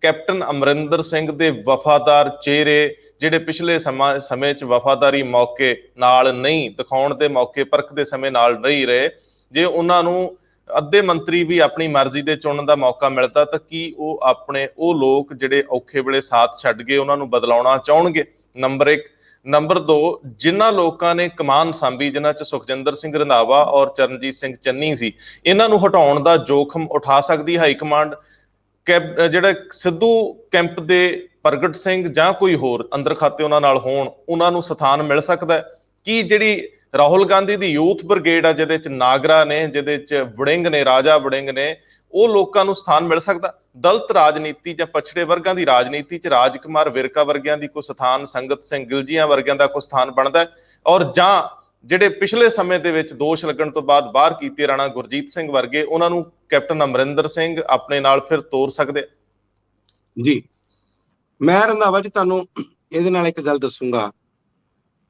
ਕੈਪਟਨ ਅਮਰਿੰਦਰ ਸਿੰਘ ਦੇ ਵਫਾਦਾਰ ਚਿਹਰੇ ਜਿਹੜੇ ਪਿਛਲੇ ਸਮੇਂ 'ਚ ਵਫਾਦਾਰੀ ਮੌਕੇ ਨਾਲ ਨਹੀਂ ਦਿਖਾਉਣ ਦੇ ਮੌਕੇ, ਪਰਖ ਦੇ ਸਮੇਂ ਨਾਲ ਨਹੀਂ ਰਹੇ, ਜੇ ਉਹਨਾਂ ਨੂੰ ਅੱਧੇ ਮੰਤਰੀ ਵੀ ਆਪਣੀ ਮਰਜ਼ੀ ਦੇ ਚੁਣਨ ਦਾ ਮੌਕਾ ਮਿਲਦਾ, ਤਾਂ ਕੀ ਉਹ ਲੋਕ ਜਿਹੜੇ ਔਖੇ ਵੇਲੇ ਸਾਥ ਛੱਡ ਗਏ, ਉਹਨਾਂ ਨੂੰ ਬਦਲਾਉਣਾ ਚਾਹਣਗੇ? ਨੰਬਰ 1। ਨੰਬਰ 2, ਜਿਨ੍ਹਾਂ ਲੋਕਾਂ ਨੇ ਕਮਾਨ ਸਾਂਭੀ, ਜਿਨ੍ਹਾਂ 'ਚ ਸੁਖਜਿੰਦਰ ਸਿੰਘ ਰੰਧਾਵਾ ਔਰ ਚਰਨਜੀਤ ਸਿੰਘ ਚੰਨੀ ਸੀ, ਇਹਨਾਂ ਨੂੰ ਹਟਾਉਣ ਦਾ ਜੋਖਮ ਉਠਾ ਸਕਦੀ ਹਾਈ ਕਮਾਂਡ? ਜਿਹੜਾ ਸਿੱਧੂ ਕੈਂਪ ਦੇ ਪ੍ਰਗਟ ਸਿੰਘ ਜਾਂ ਕੋਈ ਹੋਰ ਅੰਦਰ ਖਾਤੇ ਉਹਨਾਂ ਨਾਲ ਹੋਣ, ਉਹਨਾਂ ਨੂੰ ਸਥਾਨ ਮਿਲ ਸਕਦਾ ਹੈ? ਕੀ ਜਿਹੜੀ ਰਾਹੁਲ ਗਾਂਧੀ ਦੀ ਯੂਥ ਬ੍ਰਿਗੇਡ ਆ, ਜਿਹਦੇ ਚ ਨਾਗਰਾ ਨੇ, ਜਿਹਦੇ ਚ ਵੜਿੰਗ ਨੇ, ਰਾਜਾ ਵੜਿੰਗ ਨੇ, ਉਹ ਲੋਕਾਂ ਨੂੰ ਸਥਾਨ ਮਿਲ ਸਕਦਾ? ਦਲਿਤ ਰਾਜਨੀਤੀ ਜਾਂ ਪਛੜੇ ਵਰਗਾਂ ਦੀ ਰਾਜਨੀਤੀ ਚ ਰਾਜ ਕੁਮਾਰ ਵਿਰਕਾ ਵਰਗਿਆਂ ਦੀ ਕੋਈ ਸਥਾਨ, ਸੰਗਤ ਸਿੰਘ ਗਿਲਜੀਆਂ ਵਰਗਿਆਂ ਦਾ ਕੋਈ ਸਥਾਨ ਬਣਦਾ? ਔਰ ਜਾਂ ਜਿਹੜੇ ਪਿਛਲੇ ਸਮੇਂ ਦੇ ਵਿੱਚ ਦੋਸ਼ ਲੱਗਣ ਤੋਂ ਬਾਅਦ ਬਾਹਰ ਕੀਤੇ ਰਾਣਾ ਗੁਰਜੀਤ ਸਿੰਘ ਵਰਗੇ, ਉਹਨਾਂ ਨੂੰ ਕੈਪਟਨ ਅਮਰਿੰਦਰ ਸਿੰਘ ਆਪਣੇ ਨਾਲ ਫਿਰ ਤੋਰ ਸਕਦੇ? ਜੀ, ਮੈਂ ਰੰਧਾਵਾ ਜੀ ਤੁਹਾਨੂੰ ਇਹਦੇ ਨਾਲ ਇੱਕ ਗੱਲ ਦੱਸੂਗਾ।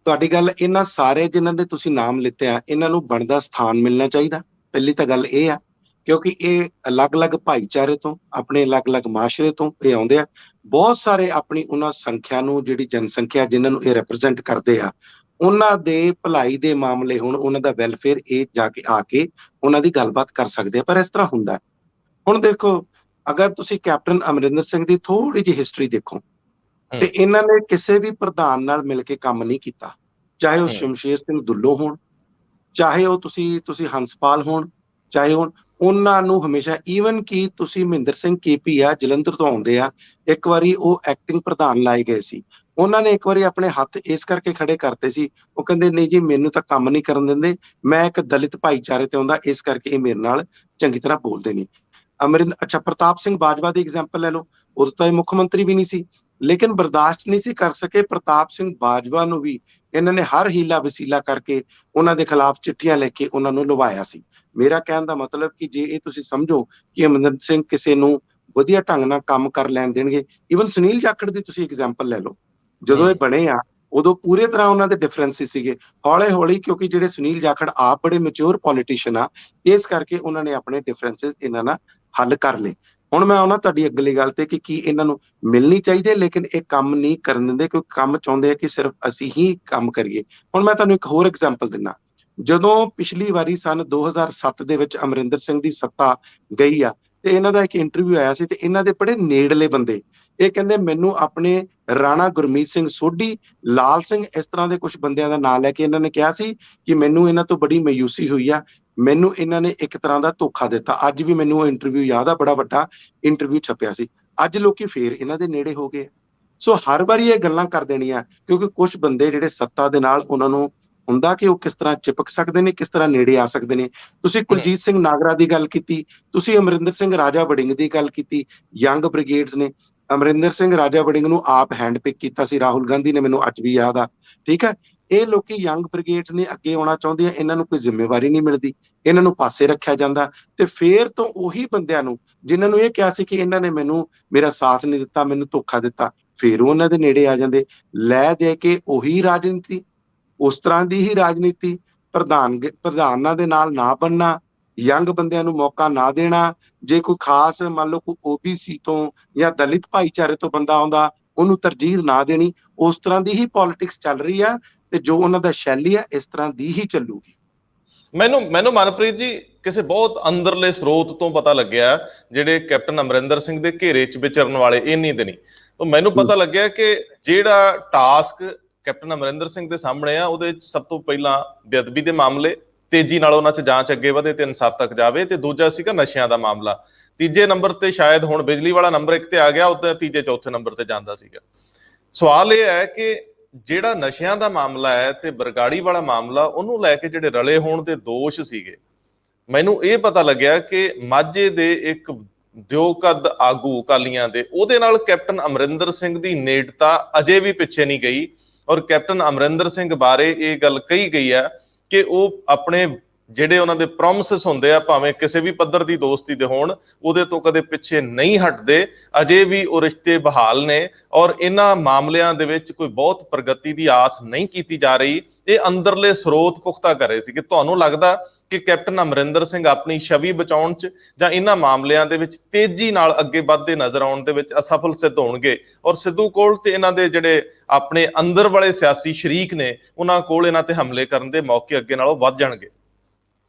ਤੁਹਾਡੀ ਗੱਲ, ਇਹਨਾਂ ਸਾਰੇ ਜਿਨ੍ਹਾਂ ਦੇ ਤੁਸੀਂ ਨਾਮ ਲਿੱਤੇ ਆ, ਇਹਨਾਂ ਨੂੰ ਬਣਦਾ ਸਥਾਨ ਮਿਲਣਾ ਚਾਹੀਦਾ। ਪਹਿਲੀ ਤਾਂ ਗੱਲ ਇਹ ਆ, ਕਿਉਂਕਿ ਇਹ ਅਲੱਗ-ਅਲੱਗ ਭਾਈਚਾਰੇ ਤੋਂ, ਆਪਣੇ ਅਲੱਗ-ਅਲੱਗ ਮਾਸ਼ਰੇ ਤੋਂ ਇਹ ਆਉਂਦੇ ਆ। ਬਹੁਤ ਸਾਰੇ ਆਪਣੀ ਉਹਨਾਂ ਸੰਖਿਆ ਨੂੰ, ਜਿਹੜੀ ਜਨਸੰਖਿਆ ਜਿਨ੍ਹਾਂ ਨੂੰ ਇਹ ਰਿਪਰੈਜ਼ੈਂਟ ਕਰਦੇ ਆ, ਉਹਨਾਂ ਦੇ ਭਲਾਈ ਦੇ ਮਾਮਲੇ ਹੋਣ, ਉਹਨਾਂ ਦਾ ਵੈਲਫੇਅਰ, ਇਹ ਜਾ ਕੇ ਆ ਕੇ ਉਹਨਾਂ ਦੀ ਗੱਲਬਾਤ ਕਰ ਸਕਦੇ ਆ। ਪਰ ਇਸ ਤਰ੍ਹਾਂ ਹੁੰਦਾ, ਹੁਣ ਦੇਖੋ, ਅਗਰ ਤੁਸੀਂ ਕੈਪਟਨ ਅਮਰਿੰਦਰ ਸਿੰਘ ਦੀ ਥੋੜੀ ਜਿਹੀ ਹਿਸਟਰੀ ਦੇਖੋ, ਤੇ ਇਹਨਾਂ ਨੇ ਕਿਸੇ ਵੀ ਪ੍ਰਧਾਨ ਨਾਲ ਮਿਲ ਕੇ ਕੰਮ ਨਹੀਂ ਕੀਤਾ, ਚਾਹੇ ਉਹ ਸ਼ਮਸ਼ੇਰ ਸਿੰਘ ਦੁੱਲੋ ਹੋਣ, ਚਾਹੇ ਉਹ ਤੁਸੀਂ ਹੰਸਪਾਲ ਹੋਣ, ਚਾਹੇ ਉਹਨਾਂ ਨੂੰ ਹਮੇਸ਼ਾ, ਈਵਨ ਕਿ ਤੁਸੀਂ ਮਹਿੰਦਰ ਸਿੰਘ ਕੇਪੀ ਆ, ਜਲੰਧਰ ਤੋਂ ਆਉਂਦੇ ਆ, ਇੱਕ ਵਾਰੀ ਉਹ ਐਕਟਿੰਗ ਪ੍ਰਧਾਨ ਲਾਏ ਗਏ ਸੀ। ਉਹਨਾਂ ਨੇ ਇੱਕ ਵਾਰੀ ਆਪਣੇ ਹੱਥ ਇਸ ਕਰਕੇ ਖੜੇ ਕਰਤੇ ਸੀ, ਉਹ ਕਹਿੰਦੇ ਨਹੀਂ ਜੀ, ਮੈਨੂੰ ਤਾਂ ਕੰਮ ਨਹੀਂ ਕਰਨ ਦਿੰਦੇ, ਮੈਂ ਇੱਕ ਦਲਿਤ ਭਾਈਚਾਰੇ ਤੇ ਆਉਂਦਾ, ਇਸ ਕਰਕੇ ਇਹ ਮੇਰੇ ਨਾਲ ਚੰਗੀ ਤਰ੍ਹਾਂ ਬੋਲਦੇ ਨਹੀਂ। ਅੱਛਾ, ਪ੍ਰਤਾਪ ਸਿੰਘ ਬਾਜਵਾ ਦੀ ਐਗਜ਼ਾਮਪਲ ਲੈ ਲਓ, ਉਦੋਂ ਤਾਂ ਇਹ ਮੁੱਖ ਮੰਤਰੀ ਵੀ ਨਹੀਂ ਸੀ, ਲੇਕਿਨ ਬਰਦਾਸ਼ਤ ਨਹੀਂ ਸੀ ਕਰ ਸਕੇ ਪ੍ਰਤਾਪ ਸਿੰਘ ਬਾਜਵਾ ਨੂੰ ਵੀ ਇਹਨਾਂ ਨੇ ਹਰ ਹੀਲਾ ਵਸੀਲਾ ਕਰਕੇ ਉਹਨਾਂ ਦੇ ਖਿਲਾਫ ਚਿੱਠੀਆਂ ਲਿਖ ਕੇ ਉਹਨਾਂ ਨੂੰ ਲਵਾਇਆ ਸੀ। ਮੇਰਾ ਕਹਿਣ ਦਾ ਮਤਲਬ ਕਿ ਜੇ ਇਹ ਤੁਸੀਂ ਸਮਝੋ ਕਿ ਅਮਰਿੰਦਰ ਸਿੰਘ ਕਿਸੇ ਨੂੰ ਵਧੀਆ ਢੰਗ ਨਾਲ ਕੰਮ ਕਰ ਲੈਣ ਦੇਣਗੇ, ਈਵਨ ਸੁਨੀਲ ਜਾਖੜ ਦੀ ਤੁਸੀਂ ਐਗਜ਼ਾਮਪਲ ਲੈ ਲਓ, ਜਦੋਂ ਇਹ ਬਣੇ ਆ ਉਦੋਂ ਪੂਰੇ ਤਰ੍ਹਾਂ ਉਹਨਾਂ ਦੇ ਡਿਫਰੈਂਸਿਸ ਸੀਗੇ। ਹੌਲੀ ਹੌਲੀ, ਕਿਉਂਕਿ ਜਿਹੜੇ ਸੁਨੀਲ ਜਾਖੜ ਆਪ ਬੜੇ ਮੈਚੁਰ ਪੋਲੀਟੀਸ਼ੀਅਨ ਆ, ਇਸ ਕਰਕੇ ਉਹਨਾਂ ਨੇ ਆਪਣੇ ਡਿਫਰੈਂਸਿਸ ਇਹਨਾਂ ਨਾਲ ਹੱਲ ਕਰ ਲਏ। ਹੁਣ ਮੈਂ ਆਉਣਾ ਤੁਹਾਡੀ ਅਗਲੀ ਗੱਲ ਤੇ ਕਿ ਕੀ ਇਹਨਾਂ ਨੂੰ ਮਿਲਣੀ ਚਾਹੀਦੀ, ਲੇਕਿਨ ਇਹ ਕੰਮ ਨਹੀਂ ਕਰਨ ਦਿੰਦੇ, ਕਿਉਂਕਿ ਕੰਮ ਚਾਹੁੰਦੇ ਆ ਕਿ ਸਿਰਫ ਅਸੀਂ ਹੀ ਕੰਮ ਕਰੀਏ। ਹੁਣ ਮੈਂ ਤੁਹਾਨੂੰ ਇੱਕ ਹੋਰ ਐਗਜ਼ਾਮਪਲ ਦਿੰਦਾ। ਜਦੋਂ ਪਿਛਲੀ ਵਾਰੀ ਸਨ 2007 ਦੇ ਵਿੱਚ ਅਮਰਿੰਦਰ ਸਿੰਘ ਦੀ ਸੱਤਾ ਗਈ ਆ, ਤੇ ਇਹਨਾਂ ਦਾ ਇੱਕ ਇੰਟਰਵਿਊ ਆਇਆ ਸੀ, ਤੇ ਇਹਨਾਂ ਦੇ ਬੜੇ ਨੇੜਲੇ ਬੰਦੇ ਇਹ ਕਹਿੰਦੇ, ਮੈਨੂੰ ਆਪਣੇ ਰਾਣਾ ਗੁਰਮੀਤ ਸਿੰਘ ਸੋਢੀ, ਲਾਲ ਸਿੰਘ, ਇਸ ਤਰ੍ਹਾਂ ਦੇ ਕੁਝ ਬੰਦਿਆਂ ਦਾ ਨਾਂ ਲੈ ਕੇ ਇਹਨਾਂ ਨੇ ਕਿਹਾ ਸੀ ਕਿ ਮੈਨੂੰ ਇਹਨਾਂ ਤੋਂ ਬੜੀ ਮਾਯੂਸੀ ਹੋਈ ਆ, ਮੈਨੂੰ ਇਹਨਾਂ ਨੇ ਇੱਕ ਤਰ੍ਹਾਂ ਦਾ ਧੋਖਾ ਦਿੱਤਾ। ਅੱਜ ਵੀ ਮੈਨੂੰ ਉਹ ਇੰਟਰਵਿਊ ਯਾਦ ਆ, ਬੜਾ ਵੱਡਾ ਇੰਟਰਵਿਊ ਛਪਿਆ ਸੀ। ਅੱਜ ਲੋਕੀ ਫੇਰ ਇਹਨਾਂ ਦੇ ਨੇੜੇ ਹੋ ਗਏ। ਸੋ ਹਰ ਵਾਰੀ ਇਹ ਗੱਲਾਂ ਕਰ ਦੇਣੀਆਂ, ਕਿਉਂਕਿ ਕੁਝ ਬੰਦੇ ਜਿਹੜੇ ਸੱਤਾ ਦੇ ਨਾਲ ਉਹਨਾਂ ਨੂੰ ਹੁੰਦਾ ਕਿ ਉਹ ਕਿਸ ਤਰ੍ਹਾਂ ਚਿਪਕ ਸਕਦੇ ਨੇ, ਕਿਸ ਤਰ੍ਹਾਂ ਨੇੜੇ ਆ ਸਕਦੇ ਨੇ। ਤੁਸੀਂ ਕੁਲਜੀਤ ਸਿੰਘ ਨਾਗਰਾ ਦੀ ਗੱਲ ਕੀਤੀ, ਤੁਸੀਂ ਅਮਰਿੰਦਰ ਸਿੰਘ ਰਾਜਾ ਵੜਿੰਗ ਦੀ ਗੱਲ ਕੀਤੀ। ਯੰਗ ਬ੍ਰਿਗੇਡਸ ਨੇ ਅਮਰਿੰਦਰ ਸਿੰਘ ਰਾਜਾ ਵੜਿੰਗ ਨੂੰ ਆਪ ਹੈਂਡ ਪਿਕ ਕੀਤਾ ਸੀ ਰਾਹੁਲ ਗਾਂਧੀ ਨੇ, ਮੈਨੂੰ ਅੱਜ ਵੀ ਯਾਦ ਆ। ਠੀਕ ਹੈ, ਇਹ ਲੋਕੀ ਯੰਗ ਬ੍ਰਿਗੇਡਸ ਨੇ ਅੱਗੇ ਆਉਣਾ ਚਾਹੁੰਦੇ ਆ, ਇਹਨਾਂ ਨੂੰ ਕੋਈ ਜ਼ਿੰਮੇਵਾਰੀ ਨਹੀਂ ਮਿਲਦੀ, ਇਹਨਾਂ ਨੂੰ ਪਾਸੇ ਰੱਖਿਆ ਜਾਂਦਾ। ਤੇ ਫੇਰ ਤੋਂ ਉਹੀ ਬੰਦਿਆਂ ਨੂੰ ਜਿਨ੍ਹਾਂ ਨੂੰ ਇਹ ਕਿਹਾ ਸੀ ਕਿ ਇਹਨਾਂ ਨੇ ਮੈਨੂੰ ਮੇਰਾ ਸਾਥ ਨਹੀਂ ਦਿੱਤਾ, ਮੈਨੂੰ ਧੋਖਾ ਦਿੱਤਾ, ਫੇਰ ਉਹਨਾਂ ਦੇ ਨੇੜੇ ਆ ਜਾਂਦੇ, ਲੈ ਦੇ ਕੇ ਉਹੀ ਰਾਜਨੀਤੀ, ਉਸ ਤਰ੍ਹਾਂ ਦੀ ਹੀ ਰਾਜਨੀਤੀ, ਪ੍ਰਧਾਨਾਂ ਦੇ ਨਾਲ ਨਾ ਬਣਨਾ, ਯੰਗ ਬੰਦਿਆਂ ਨੂੰ ਮੌਕਾ ਨਾ ਦੇਣਾ। ਜੇ ਕੋਈ ਖਾਸ ਮੰਨ ਲਓ ਕੋਈ OBC ਤੋਂ ਜਾਂ ਦਲਿਤ ਭਾਈਚਾਰੇ ਤੋਂ ਬੰਦਾ ਆਉਂਦਾ, ਉਹਨੂੰ ਤਰਜੀਹ ਨਾ ਦੇਣੀ। ਉਸ ਤਰ੍ਹਾਂ ਦੀ ਹੀ ਪੋਲਿਟਿਕਸ ਚੱਲ ਰਹੀ ਆ, ਤੇ ਜੋ ਉਹਨਾਂ ਦਾ ਸ਼ੈਲੀ ਆ ਇਸ ਤਰ੍ਹਾਂ ਦੀ ਹੀ ਚੱਲੂਗੀ। ਮੈਨੂੰ ਮਨਪ੍ਰੀਤ ਜੀ ਕਿਸੇ ਬਹੁਤ ਅੰਦਰਲੇ ਸਰੋਤ ਤੋਂ ਪਤਾ ਲੱਗਿਆ, ਜਿਹੜੇ ਕੈਪਟਨ ਅਮਰਿੰਦਰ ਸਿੰਘ ਦੇ ਘੇਰੇ 'ਚ ਵਿਚਰਨ ਵਾਲੇ ਇੰਨੀ ਦਿਨੀ, ਤਾਂ ਮੈਨੂੰ ਪਤਾ ਲੱਗਿਆ ਕਿ ਜਿਹੜਾ ਟਾਸਕ ਕੈਪਟਨ ਅਮਰਿੰਦਰ ਸਿੰਘ ਦੇ ਸਾਹਮਣੇ ਆ, ਉਹਦੇ 'ਚ ਸਭ ਤੋਂ ਪਹਿਲਾਂ ਬੇਅਦਬੀ ਦੇ ਮਾਮਲੇ, ਤੇਜ਼ੀ ਨਾਲ ਉਹਨਾਂ 'ਚ ਜਾਂਚ ਅੱਗੇ ਵਧੇ ਤੇ ਇਨਸਾਫ ਤੱਕ ਜਾਵੇ, ਤੇ ਦੂਜਾ ਸੀਗਾ ਨਸ਼ਿਆਂ ਦਾ ਮਾਮਲਾ। ਤੀਜੇ ਨੰਬਰ ਤੇ ਸ਼ਾਇਦ ਹੁਣ ਬਿਜਲੀ ਵਾਲਾ ਨੰਬਰ 1 ਤੇ ਆ ਗਿਆ, ਉਦੋਂ ਤੀਜੇ ਚੌਥੇ ਨੰਬਰ ਤੇ ਜਾਂਦਾ ਸੀਗਾ। ਸਵਾਲ ਇਹ ਹੈ ਕਿ ਜਿਹੜਾ ਨਸ਼ਿਆਂ ਦਾ ਮਾਮਲਾ ਹੈ ਤੇ ਬਰਗਾੜੀ ਵਾਲਾ ਮਾਮਲਾ, ਉਹਨੂੰ ਲੈ ਕੇ ਜਿਹੜੇ ਰਲੇ ਹੋਣ ਦੇ ਦੋਸ਼ ਸੀਗੇ, ਮੈਨੂੰ ਇਹ ਪਤਾ ਲੱਗਿਆ ਕਿ ਮਾਝੇ ਦੇ ਇੱਕ ਦਿਓਕਦ ਆਗੂ ਅਕਾਲੀਆਂ ਦੇ, ਉਹਦੇ ਨਾਲ ਕੈਪਟਨ ਅਮਰਿੰਦਰ ਸਿੰਘ ਦੀ ਨੇੜਤਾ ਅਜੇ ਵੀ ਪਿੱਛੇ ਨਹੀਂ ਗਈ। ਔਰ ਕੈਪਟਨ ਅਮਰਿੰਦਰ ਸਿੰਘ ਬਾਰੇ ਇਹ ਗੱਲ ਕਹੀ ਗਈ ਹੈ ਕਿ ਉਹ ਆਪਣੇ ਜਿਹੜੇ ਉਹਨਾਂ ਦੇ ਪ੍ਰੋਮਿਸਿਸ ਹੁੰਦੇ ਆ, ਭਾਵੇਂ ਕਿਸੇ ਵੀ ਪੱਧਰ ਦੀ ਦੋਸਤੀ ਦੇ ਹੋਣ, ਉਹਦੇ ਤੋਂ ਕਦੇ ਪਿੱਛੇ ਨਹੀਂ ਹਟਦੇ। ਅਜੇ ਵੀ ਉਹ ਰਿਸ਼ਤੇ ਬਹਾਲ ਨੇ, ਔਰ ਇਹਨਾਂ ਮਾਮਲਿਆਂ ਦੇ ਵਿੱਚ ਕੋਈ ਬਹੁਤ ਪ੍ਰਗਤੀ ਦੀ ਆਸ ਨਹੀਂ ਕੀਤੀ ਜਾ ਰਹੀ। ਇਹ ਅੰਦਰਲੇ ਸਰੋਤ ਪੁਖਤਾ ਕਰ ਰਹੇ ਸੀ। ਕਿ ਤੁਹਾਨੂੰ ਲੱਗਦਾ ਕਿ ਕੈਪਟਨ ਅਮਰਿੰਦਰ ਸਿੰਘ ਆਪਣੀ ਛਵੀ ਬਚਾਉਣ 'ਚ ਜਾਂ ਇਹਨਾਂ ਮਾਮਲਿਆਂ ਦੇ ਵਿੱਚ ਤੇਜ਼ੀ ਨਾਲ ਅੱਗੇ ਵੱਧਦੇ ਨਜ਼ਰ ਆਉਣ ਦੇ ਵਿੱਚ ਅਸਫਲ ਸਿੱਧ ਹੋਣਗੇ, ਔਰ ਸਿੱਧੂ ਕੋਲ ਤੇ ਇਹਨਾਂ ਦੇ ਜਿਹੜੇ ਆਪਣੇ ਅੰਦਰ ਵਾਲੇ ਸਿਆਸੀ ਸ਼ਰੀਕ ਨੇ, ਉਹਨਾਂ ਕੋਲ ਇਹਨਾਂ ਤੇ ਹਮਲੇ ਕਰਨ ਦੇ ਮੌਕੇ ਅੱਗੇ ਨਾਲੋਂ ਵੱਧ ਜਾਣਗੇ?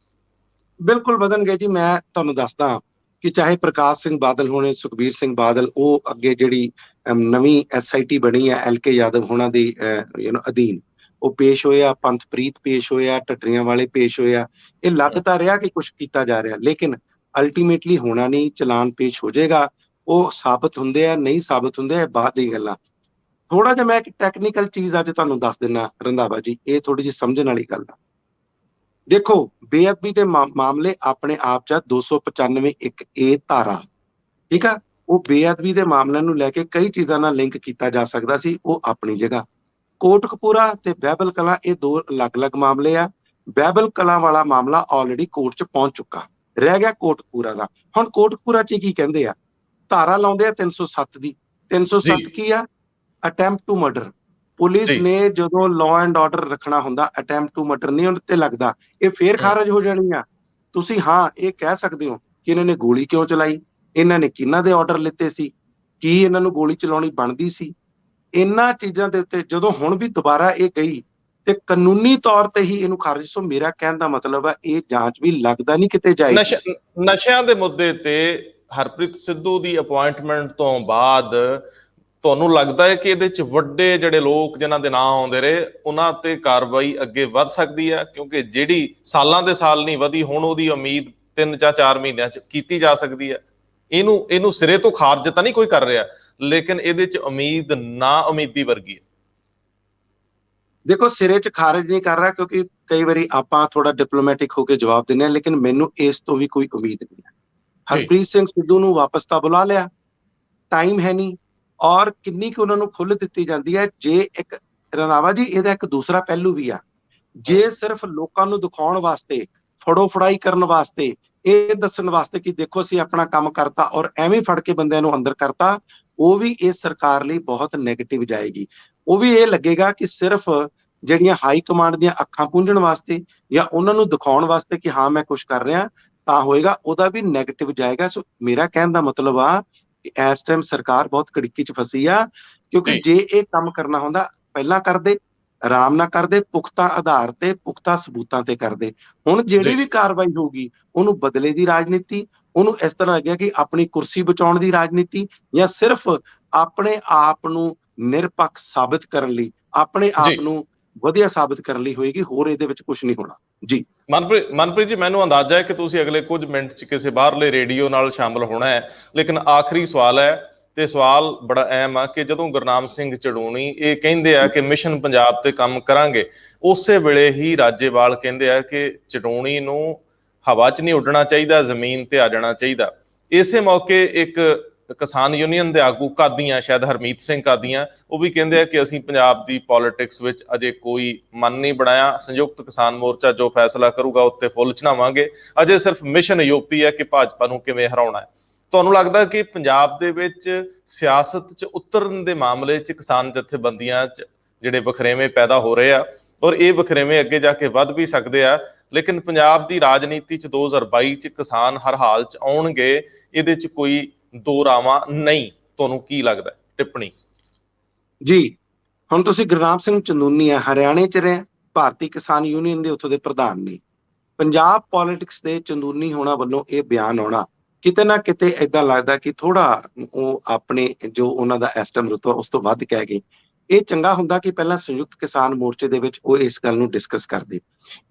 ਬਿਲਕੁਲ ਵਧਣਗੇ ਜੀ। ਮੈਂ ਤੁਹਾਨੂੰ ਦੱਸਦਾ ਕਿ ਚਾਹੇ ਪ੍ਰਕਾਸ਼ ਸਿੰਘ ਬਾਦਲ ਹੋਣੇ, ਸੁਖਬੀਰ ਸਿੰਘ ਬਾਦਲ, ਉਹ ਅੱਗੇ ਜਿਹੜੀ ਨਵੀਂ SIT ਬਣੀ ਹੈ LK ਯਾਦਵ ਹੋਣਾ ਦੀ ਅਧੀਨ, ਉਹ ਪੇਸ਼ ਹੋਇਆ, ਪੰਥਪ੍ਰੀਤ ਪੇਸ਼ ਹੋਇਆ, ਢੱਡਰੀਆਂ ਵਾਲੇ ਪੇਸ਼ ਹੋਇਆ। ਇਹ ਲੱਗ ਤਾਂ ਰਿਹਾ ਕਿ ਕੁਝ ਕੀਤਾ ਜਾ ਰਿਹਾ, ਲੇਕਿਨ ਅਲਟੀਮੇਟਲੀ ਹੋਣਾ ਨਹੀਂ। ਚਲਾਨ ਪੇਸ਼ ਹੋ ਜਾਏਗਾ, ਉਹ ਸਾਬਤ ਹੁੰਦੇ ਆ ਨਹੀਂ ਸਾਬਤ ਹੁੰਦੇ ਆ ਬਾਅਦ ਦੀ ਗੱਲਾਂ। ਥੋੜਾ ਜਿਹਾ ਮੈਂ ਇੱਕ ਟੈਕਨੀਕਲ ਚੀਜ਼ ਅੱਜ ਤੁਹਾਨੂੰ ਦੱਸ ਦਿੰਦਾ ਰੰਧਾਵਾ ਜੀ, ਇਹ ਥੋੜੀ ਜਿਹੀ ਸਮਝਣ ਵਾਲੀ ਗੱਲ ਆ। ਦੇਖੋ, ਬੇਅਦਬੀ ਦੇ ਮਾਮਲੇ ਆਪਣੇ ਆਪ ਚ 295 ਇੱਕ ਏ ਧਾਰਾ, ਠੀਕ ਆ, ਉਹ ਬੇਅਦਬੀ ਦੇ ਮਾਮਲਿਆਂ ਨੂੰ ਲੈ ਕੇ ਕਈ ਚੀਜ਼ਾਂ ਨਾਲ ਲਿੰਕ ਕੀਤਾ ਜਾ ਸਕਦਾ ਸੀ, ਉਹ ਆਪਣੀ ਜਗ੍ਹਾ। ਕੋਟਕਪੂਰਾ ਤੇ ਬਹਿਬਲ ਕਲਾਂ ਇਹ ਦੋ ਅਲੱਗ-ਅਲੱਗ ਮਾਮਲੇ ਆ। ਬਹਿਬਲ ਕਲਾਂ ਵਾਲਾ ਮਾਮਲਾ ਆਲਰੇਡੀ ਕੋਰਟ ਚ ਪਹੁੰਚ ਚੁੱਕਾ, ਰਹਿ ਗਿਆ ਕੋਟਕਪੂਰਾ ਦਾ। ਹੁਣ ਕੋਟਕਪੂਰਾ ਚ ਕੀ ਕਹਿੰਦੇ ਆ, ਧਾਰਾ ਲਾਉਂਦੇ ਆ 307 ਦੀ। 307 ਕੀ ਆ, ਅਟੈਂਪਟ ਟੂ ਮਰਡਰ। ਪੁਲਿਸ ਨੇ ਜਦੋਂ ਲਾਅ ਐਂਡ ਆਰਡਰ ਰੱਖਣਾ ਹੁੰਦਾ, ਅਟੈਂਪਟ ਟੂ ਮਰਡਰ ਨਹੀਂ ਉਹਦੇ ਤੇ ਲੱਗਦਾ, ਇਹ ਫੇਰ ਖਾਰਜ ਹੋ ਜਾਣੀ ਆ। ਤੁਸੀਂ ਹਾਂ ਇਹ ਕਹਿ ਸਕਦੇ ਹੋ ਕਿ ਇਹਨਾਂ ਨੇ ਗੋਲੀ ਕਿਉਂ ਚਲਾਈ, ਇਹਨਾਂ ਨੇ ਕਿਹਨਾਂ ਦੇ ਆਰਡਰ ਲਿੱਤੇ ਸੀ, ਕੀ ਇਹਨਾਂ ਨੂੰ ਗੋਲੀ ਚਲਾਉਣੀ ਬਣਦੀ ਸੀ। ਇਹਨਾਂ ਚੀਜ਼ਾਂ ਦੇ ਉੱਤੇ ਜਦੋਂ ਹੁਣ ਵੀ ਦੁਬਾਰਾ ਇਹ ਗਈ ਤੇ ਕਾਨੂੰਨੀ ਤੌਰ ਤੇ ਹੀ ਇਹਨੂੰ ਖਾਰਜ। ਸੋ ਮੇਰਾ ਕਹਿਣ ਦਾ ਮਤਲਬ ਹੈ ਇਹ ਜਾਂਚ ਵੀ ਲੱਗਦਾ ਨਹੀਂ ਕਿਤੇ ਜਾਏਗੀ। ਨਸ਼ਿਆਂ ਦੇ ਮੁੱਦੇ ਤੇ ਹਰਪ੍ਰੀਤ ਸਿੱਧੂ ਦੀ ਅਪਾਇੰਟਮੈਂਟ ਤੋਂ ਬਾਅਦ ਤੁਹਾਨੂੰ ਲੱਗਦਾ ਹੈ ਕਿ ਇਹਦੇ ਚ ਵੱਡੇ ਜਿਹੜੇ ਲੋਕ ਜਿਨ੍ਹਾਂ ਦੇ ਨਾਂ ਆਉਂਦੇ ਰਹੇ ਉਹਨਾਂ ਤੇ ਕਾਰਵਾਈ ਅੱਗੇ ਵੱਧ ਸਕਦੀ ਹੈ? ਕਿਉਂਕਿ ਜਿਹੜੀ ਸਾਲਾਂ ਦੇ ਸਾਲ ਨਹੀਂ ਵਧੀ, ਹੁਣ ਉਹਦੀ ਉਮੀਦ 3 ਜਾਂ 4 ਮਹੀਨਿਆਂ ਚ ਕੀਤੀ ਜਾ ਸਕਦੀ ਹੈ। ਇਹਨੂੰ ਸਿਰੇ ਤੋਂ ਖਾਰਜ ਤਾਂ ਨਹੀਂ ਕੋਈ ਕਰ ਰਿਹਾ, ਲੇਕਿਨ ਇਹਦੇ ਚ ਉਮੀਦ ਨਾ ਉਮੀਦੀ ਵਰਗੀ ਹੈ। ਦੇਖੋ, ਸਿਰੇ ਚ ਖਾਰਜ ਨਹੀਂ ਕਰ ਰਿਹਾ, ਕਿਉਂਕਿ ਕਈ ਵਾਰੀ ਆਪਾਂ ਥੋੜਾ ਡਿਪਲੋਮੈਟਿਕ ਹੋ ਕੇ ਜਵਾਬ ਦਿੰਦੇ ਹਾਂ, ਲੇਕਿਨ ਮੈਨੂੰ ਇਸ ਤੋਂ ਵੀ ਕੋਈ ਉਮੀਦ ਨਹੀਂ ਹੈ। ਹਰਪ੍ਰੀਤ ਸਿੰਘ ਸਿੱਧੂ ਨੂੰ ਵਾਪਸ ਤਾਂ ਬੁਲਾ ਲਿਆ, ਟਾਈਮ ਹੈ ਨਹੀਂ, ਔਰ ਕਿੰਨੀ ਕੁ ਉਹਨਾਂ ਨੂੰ ਖੁੱਲ੍ਹ ਦਿੱਤੀ ਜਾਂਦੀ ਹੈ। ਜੇ ਇੱਕ ਰੰਧਾਵਾ ਜੀ ਇਹਦਾ ਇੱਕ ਦੂਸਰਾ ਪਹਿਲੂ ਵੀ ਆ, ਜੇ ਸਿਰਫ ਲੋਕਾਂ ਨੂੰ ਦਿਖਾਉਣ ਵਾਸਤੇ, ਫੜੋ ਫੜਾਈ ਕਰਨ ਵਾਸਤੇ, ਇਹ ਦੱਸਣ ਵਾਸਤੇ ਕਿ ਦੇਖੋ ਅਸੀਂ ਆਪਣਾ ਕੰਮ ਕਰਤਾ ਔਰ ਐਵੇਂ ਫੜ ਕੇ ਬੰਦਿਆਂ ਨੂੰ ਅੰਦਰ ਕਰਤਾ, ਉਹ ਵੀ ਇਸ ਸਰਕਾਰ ਲਈ ਬਹੁਤ ਨੈਗੇਟਿਵ ਜਾਏਗੀ। ਉਹ ਵੀ ਇਹ ਲੱਗੇਗਾ ਕਿ ਸਿਰਫ ਜਿਹੜੀਆਂ ਹਾਈ ਕਮਾਂਡ ਦੀਆਂ ਅੱਖਾਂ ਪੂੰਝਣ ਵਾਸਤੇ ਜਾਂ ਉਹਨਾਂ ਨੂੰ ਦਿਖਾਉਣ ਵਾਸਤੇ ਕਿ ਹਾਂ ਮੈਂ ਕੁਝ ਕਰ ਰਿਹਾ ਤਾਂ ਹੋਏਗਾ, ਉਹਦਾ ਵੀ ਨੈਗੇਟਿਵ ਜਾਏਗਾ। ਸੋ ਮੇਰਾ ਕਹਿਣ ਦਾ ਮਤਲਬ ਆ ਕਿ ਇਸ ਟਾਈਮ ਸਰਕਾਰ ਬਹੁਤ ਕੜਿੱਕੀ ਚ ਫਸੀ ਆ, ਕਿਉਂਕਿ ਜੇ ਇਹ ਕੰਮ ਕਰਨਾ ਹੁੰਦਾ ਪਹਿਲਾਂ ਕਰਦੇ, ਆਰਾਮ ਨਾਲ ਕਰਦੇ, ਪੁਖਤਾ ਆਧਾਰ ਤੇ, ਪੁਖਤਾ ਸਬੂਤਾਂ ਤੇ ਕਰਦੇ। ਹੁਣ ਜਿਹੜੀ ਵੀ ਕਾਰਵਾਈ ਹੋਊਗੀ ਉਹਨੂੰ ਬਦਲੇ ਦੀ ਰਾਜਨੀਤੀ, ਉਹਨੂੰ ਇਸ ਤਰ੍ਹਾਂ ਲੱਗਿਆ ਕਿ ਆਪਣੀ ਕੁਰਸੀ ਬਚਾਉਣ ਦੀ ਰਾਜਨੀਤੀ, ਜਾਂ ਸਿਰਫ ਆਪਣੇ ਆਪ ਨੂੰ ਨਿਰਪੱਖ ਸਾਬਿਤ ਕਰਨ ਲਈ, ਆਪਣੇ ਆਪ ਨੂੰ ਵਧੀਆ ਸਾਬਿਤ ਕਰਨ ਲਈ ਹੋਏਗੀ। ਹੋਰ ਇਹਦੇ ਵਿੱਚ ਕੁਝ ਨਹੀਂ ਹੋਣਾ ਜੀ। ਮਨਪ੍ਰੀਤ ਜੀ, ਮੈਨੂੰ ਅੰਦਾਜ਼ਾ ਹੈ ਕਿ ਤੁਸੀਂ ਅਗਲੇ ਕੁਝ ਮਿੰਟ ਚ ਕਿਸੇ ਬਾਹਰਲੇ ਰੇਡੀਓ ਨਾਲ ਸ਼ਾਮਲ ਹੋਣਾ ਹੈ, ਲੇਕਿਨ ਆਖਰੀ ਸਵਾਲ ਹੈ ਤੇ ਸਵਾਲ ਬੜਾ ਅਹਿਮ ਆ ਕਿ ਜਦੋਂ ਗੁਰਨਾਮ ਸਿੰਘ ਚੜੂਣੀ ਇਹ ਕਹਿੰਦੇ ਆ ਕਿ ਮਿਸ਼ਨ ਪੰਜਾਬ ਤੇ ਕੰਮ ਕਰਾਂਗੇ, ਉਸੇ ਵੇਲੇ ਹੀ ਰਾਜੇਵਾਲ ਕਹਿੰਦੇ ਆ ਕਿ ਚੜੂਣੀ ਨੂੰ ਹਵਾ 'ਚ ਨਹੀਂ ਉੱਡਣਾ ਚਾਹੀਦਾ, ਜ਼ਮੀਨ ਤੇ ਆ ਜਾਣਾ ਚਾਹੀਦਾ। ਇਸੇ ਮੌਕੇ ਇੱਕ ਕਿਸਾਨ ਯੂਨੀਅਨ ਦੇ ਆਗੂ ਕਾਦੀਆਂ, ਸ਼ਾਇਦ ਹਰਮੀਤ ਸਿੰਘ ਕਾਦੀਆਂ, ਉਹ ਵੀ ਕਹਿੰਦੇ ਆ ਕਿ ਅਸੀਂ ਪੰਜਾਬ ਦੀ ਪੋਲਿਟਿਕਸ ਵਿੱਚ ਅਜੇ ਕੋਈ ਮਨ ਨਹੀਂ ਬਣਾਇਆ, ਸੰਯੁਕਤ ਕਿਸਾਨ ਮੋਰਚਾ ਜੋ ਫੈਸਲਾ ਕਰੂਗਾ ਉੱਤੇ ਫੁੱਲ ਚੜਾਵਾਂਗੇ, ਅਜੇ ਸਿਰਫ ਮਿਸ਼ਨ ਯੂਪੀ ਹੈ ਕਿ ਭਾਜਪਾ ਨੂੰ ਕਿਵੇਂ ਹਰਾਉਣਾ ਹੈ। ਤੁਹਾਨੂੰ ਲੱਗਦਾ ਕਿ ਪੰਜਾਬ ਦੇ ਵਿੱਚ ਸਿਆਸਤ 'ਚ ਉਤਰਨ ਦੇ ਮਾਮਲੇ 'ਚ ਕਿਸਾਨ ਜਥੇਬੰਦੀਆਂ 'ਚ ਜਿਹੜੇ ਵਖਰੇਵੇਂ ਪੈਦਾ ਹੋ ਰਹੇ ਆ, ਔਰ ਇਹ ਵਖਰੇਵੇਂ ਅੱਗੇ ਜਾ ਕੇ ਵੱਧ ਵੀ ਸਕਦੇ ਆ, ਲੇਕਿਨ ਪੰਜਾਬ ਦੀ ਰਾਜਨੀਤੀ 'ਚ 2022 'ਚ ਕਿਸਾਨ ਹਰ ਹਾਲ 'ਚ ਆਉਣਗੇ, ਇਹਦੇ 'ਚ ਕੋਈ ਦੋ ਰਾਵਾਂ ਨਹੀਂ? ਤੁਹਾਨੂੰ ਕੀ ਲੱਗਦਾ? ਟਿੱਪਣੀ ਜੀ। ਹੁਣ ਤੁਸੀਂ ਗੁਰਨਾਮ ਸਿੰਘ ਚੰਦੂਨੀ ਆ, ਹਰਿਆਣੇ 'ਚ ਰਹੇ, ਭਾਰਤੀ ਕਿਸਾਨ ਯੂਨੀਅਨ ਦੇ ਉੱਥੋਂ ਦੇ ਪ੍ਰਧਾਨ ਨੇ। ਪੰਜਾਬ ਪੋਲਿਟਿਕਸ ਦੇ ਚੰਦੂਨੀ ਹੋਣਾ ਵੱਲੋਂ ਇਹ ਬਿਆਨ ਆਉਣਾ ਕਿਤੇ ਨਾ ਕਿਤੇ ਏਦਾਂ ਲੱਗਦਾ ਕਿ ਥੋੜਾ ਉਹ ਆਪਣੇ ਜੋ ਉਹਨਾਂ ਦਾ ਐਸਟਮ ਰੁਤਬਾ ਉਸ ਤੋਂ ਵੱਧ ਕਹਿ ਗਏ। ਇਹ ਚੰਗਾ ਹੁੰਦਾ ਕਿ ਪਹਿਲਾਂ ਸੰਯੁਕਤ ਕਿਸਾਨ ਮੋਰਚੇ ਦੇ ਵਿੱਚ ਉਹ ਇਸ ਗੱਲ ਨੂੰ ਡਿਸਕਸ ਕਰਦੇ।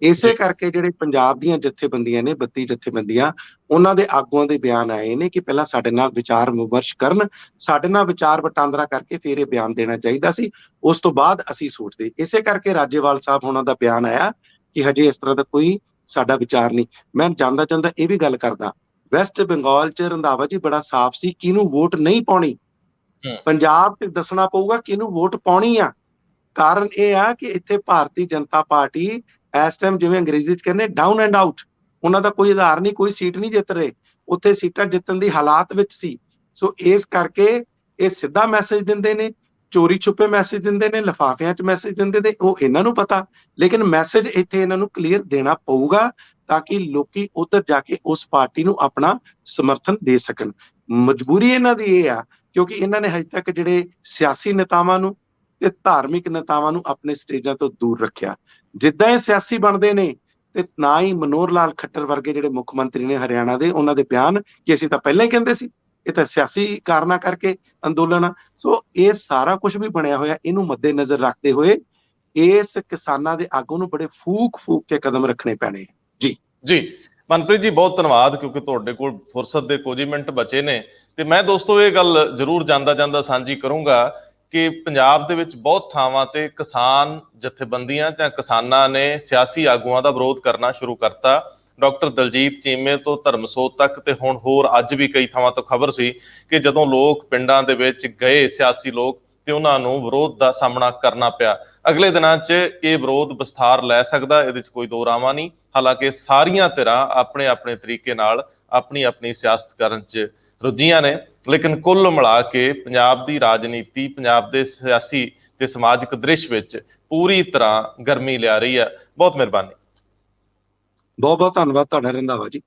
ਇਸੇ ਕਰਕੇ ਜਿਹੜੇ ਪੰਜਾਬ ਦੀਆਂ ਜਥੇਬੰਦੀਆਂ ਨੇ, 32 ਜਥੇਬੰਦੀਆਂ, ਉਹਨਾਂ ਦੇ ਆਗੂਆਂ ਦੇ ਬਿਆਨ ਆਏ ਨੇ ਕਿ ਪਹਿਲਾਂ ਸਾਡੇ ਨਾਲ ਵਿਚਾਰ ਵਿਮਰਸ਼ ਕਰਨ, ਸਾਡੇ ਨਾਲ ਵਿਚਾਰ ਵਟਾਂਦਰਾ ਕਰਕੇ ਫਿਰ ਇਹ ਬਿਆਨ ਦੇਣਾ ਚਾਹੀਦਾ ਸੀ, ਉਸ ਤੋਂ ਬਾਅਦ ਅਸੀਂ ਸੋਚਦੇ। ਇਸੇ ਕਰਕੇ ਰਾਜੇਵਾਲ ਸਾਹਿਬ ਉਹਨਾਂ ਦਾ ਬਿਆਨ ਆਇਆ ਕਿ ਹਜੇ ਇਸ ਤਰ੍ਹਾਂ ਦਾ ਕੋਈ ਸਾਡਾ ਵਿਚਾਰ ਨਹੀਂ। ਮੈਂ ਜਾਂਦਾ ਜਾਂਦਾ ਇਹ ਵੀ ਗੱਲ ਕਰਦਾ, ਵੈਸਟ ਬੰਗਾਲ 'ਚ ਰੰਧਾਵਾ ਜੀ ਬੜਾ ਸਾਫ਼ ਸੀ ਕਿਹਨੂੰ ਵੋਟ ਨਹੀਂ ਪਾਉਣੀ। ਪੰਜਾਬ 'ਚ ਦੱਸਣਾ ਪਊਗਾ ਕਿਹਨੂੰ ਵੋਟ ਪਾਉਣੀ ਆ। ਕਾਰਨ ਇਹ ਆ ਕਿ ਇੱਥੇ ਭਾਰਤੀ ਜਨਤਾ ਪਾਰਟੀ ਇਸ ਟਾਈਮ, ਜਿਵੇਂ ਅੰਗਰੇਜ਼ੀ 'ਚ ਕਹਿੰਦੇ, ਡਾਊਨ ਐਂਡ ਆਊਟ, ਉਹਨਾਂ ਦਾ ਕੋਈ ਆਧਾਰ ਨਹੀਂ, ਕੋਈ ਸੀਟ ਨਹੀਂ ਜਿੱਤ ਰਹੇ, ਉੱਥੇ ਸੀਟਾਂ ਜਿੱਤਣ ਦੀ ਹਾਲਾਤ ਵਿੱਚ ਸੀ। ਸੋ ਇਸ ਕਰਕੇ ਇਹ ਸਿੱਧਾ ਮੈਸੇਜ ਦਿੰਦੇ ਨੇ, ਚੋਰੀ ਛੁਪੇ ਮੈਸੇਜ ਦਿੰਦੇ ਨੇ, ਲਿਫਾਫਿਆਂ 'ਚ ਮੈਸੇਜ ਦਿੰਦੇ ਨੇ, ਉਹ ਇਹਨਾਂ ਨੂੰ ਪਤਾ, ਲੇਕਿਨ ਮੈਸੇਜ ਇੱਥੇ ਇਹਨਾਂ ਨੂੰ ਕਲੀਅਰ ਦੇਣਾ ਪਊਗਾ ਤਾਂ ਕਿ ਲੋਕੀ ਉੱਧਰ ਜਾ ਕੇ ਉਸ ਪਾਰਟੀ ਨੂੰ ਆਪਣਾ ਸਮਰਥਨ ਦੇ ਸਕਣ। ਮਜਬੂਰੀ ਇਹਨਾਂ ਦੀ ਇਹ ਆ ਕਿਉਂਕਿ ਇਹਨਾਂ ਨੇ ਹਜੇ ਤੱਕ ਜਿਹੜੇ ਸਿਆਸੀ ਨੇਤਾਵਾਂ ਨੂੰ ਤੇ ਧਾਰਮਿਕ ਨੇਤਾਵਾਂ ਨੂੰ ਆਪਣੇ ਸਟੇਜਾਂ ਤੋਂ ਦੂਰ ਰੱਖਿਆ। ਜਿੱਦਾਂ ਇਹ ਸਿਆਸੀ ਬਣਦੇ ਨੇ ਤੇ ਨਾ ਹੀ ਮਨੋਹਰ ਲਾਲ ਖੱਟਰ ਵਰਗੇ ਜਿਹੜੇ ਮੁੱਖ ਮੰਤਰੀ ਨੇ ਹਰਿਆਣਾ ਦੇ, ਉਹਨਾਂ ਦੇ ਬਿਆਨ ਕਿ ਅਸੀਂ ਤਾਂ ਪਹਿਲਾਂ ਹੀ ਕਹਿੰਦੇ ਸੀ, ਇਹ ਤਾਂ ਸਿਆਸੀ ਕਾਰਨਾਂ ਕਰਕੇ ਅੰਦੋਲਨ ਆ। ਸੋ ਇਹ ਸਾਰਾ ਕੁਝ ਵੀ ਬਣਿਆ ਹੋਇਆ, ਇਹਨੂੰ ਮੱਦੇ ਨਜ਼ਰ ਰੱਖਦੇ ਹੋਏ ਇਸ ਕਿਸਾਨਾਂ ਦੇ ਆਗੂ ਨੂੰ ਬੜੇ ਫੂਕ ਕੇ ਕਦਮ ਰੱਖਣੇ ਪੈਣੇ। ਜੀ ਜੀ ਮਨਪ੍ਰੀਤ ਜੀ ਬਹੁਤ ਧੰਨਵਾਦ, ਕਿਉਂਕਿ ਤੁਹਾਡੇ ਕੋਲ ਫੁਰਸਤ ਦੇ ਕੁਝ ਹੀ ਮਿੰਟ ਬਚੇ ਨੇ। ਤੇ ਮੈਂ ਦੋਸਤੋ ਇਹ ਗੱਲ ਜ਼ਰੂਰ ਜਾਂਦਾ ਜਾਂਦਾ ਸਾਂਝੀ ਕਰੂੰਗਾ ਕਿ ਪੰਜਾਬ ਦੇ ਵਿੱਚ ਬਹੁਤ ਥਾਵਾਂ ਤੇ ਕਿਸਾਨ ਜਥੇਬੰਦੀਆਂ ਜਾਂ ਕਿਸਾਨਾਂ ਨੇ ਸਿਆਸੀ ਆਗੂਆਂ ਦਾ ਵਿਰੋਧ ਕਰਨਾ ਸ਼ੁਰੂ ਕਰਤਾ। ਡਾਕਟਰ ਦਲਜੀਤ ਚੀਮੇ ਤੋਂ ਧਰਮਸੋਤ ਤੱਕ ਤੇ ਹੁਣ ਹੋਰ ਅੱਜ ਵੀ ਕਈ ਥਾਵਾਂ ਤੋਂ ਖਬਰ ਸੀ ਕਿ ਜਦੋਂ ਲੋਕ ਪਿੰਡਾਂ ਦੇ ਵਿੱਚ ਗਏ ਸਿਆਸੀ ਲੋਕ ਤੇ ਉਹਨਾਂ ਨੂੰ ਵਿਰੋਧ ਦਾ ਸਾਹਮਣਾ ਕਰਨਾ ਪਿਆ। ਅਗਲੇ ਦਿਨਾਂ 'ਚ ਇਹ ਵਿਰੋਧ ਵਿਸਥਾਰ ਲੈ ਸਕਦਾ, ਇਹਦੇ 'ਚ ਕੋਈ ਦੋ ਰਾਵਾਂ ਨਹੀਂ। ਹਾਲਾਂਕਿ ਸਾਰੀਆਂ ਧਿਰਾਂ ਆਪਣੇ ਆਪਣੇ ਤਰੀਕੇ ਨਾਲ ਆਪਣੀ ਆਪਣੀ ਸਿਆਸਤ ਕਰਨ 'ਚ ਰੁੱਝੀਆਂ ਨੇ, ਲੇਕਿਨ ਕੁੱਲ ਮਿਲਾ ਕੇ ਪੰਜਾਬ ਦੀ ਰਾਜਨੀਤੀ, ਪੰਜਾਬ ਦੇ ਸਿਆਸੀ ਤੇ ਸਮਾਜਿਕ ਦ੍ਰਿਸ਼ ਵਿੱਚ ਪੂਰੀ ਤਰ੍ਹਾਂ ਗਰਮੀ ਲਿਆ ਰਹੀ ਹੈ। ਬਹੁਤ ਮਿਹਰਬਾਨੀ। ਬਹੁਤ ਬਹੁਤ ਧੰਨਵਾਦ ਤੁਹਾਡਾ ਰੰਧਾਵਾ ਜੀ।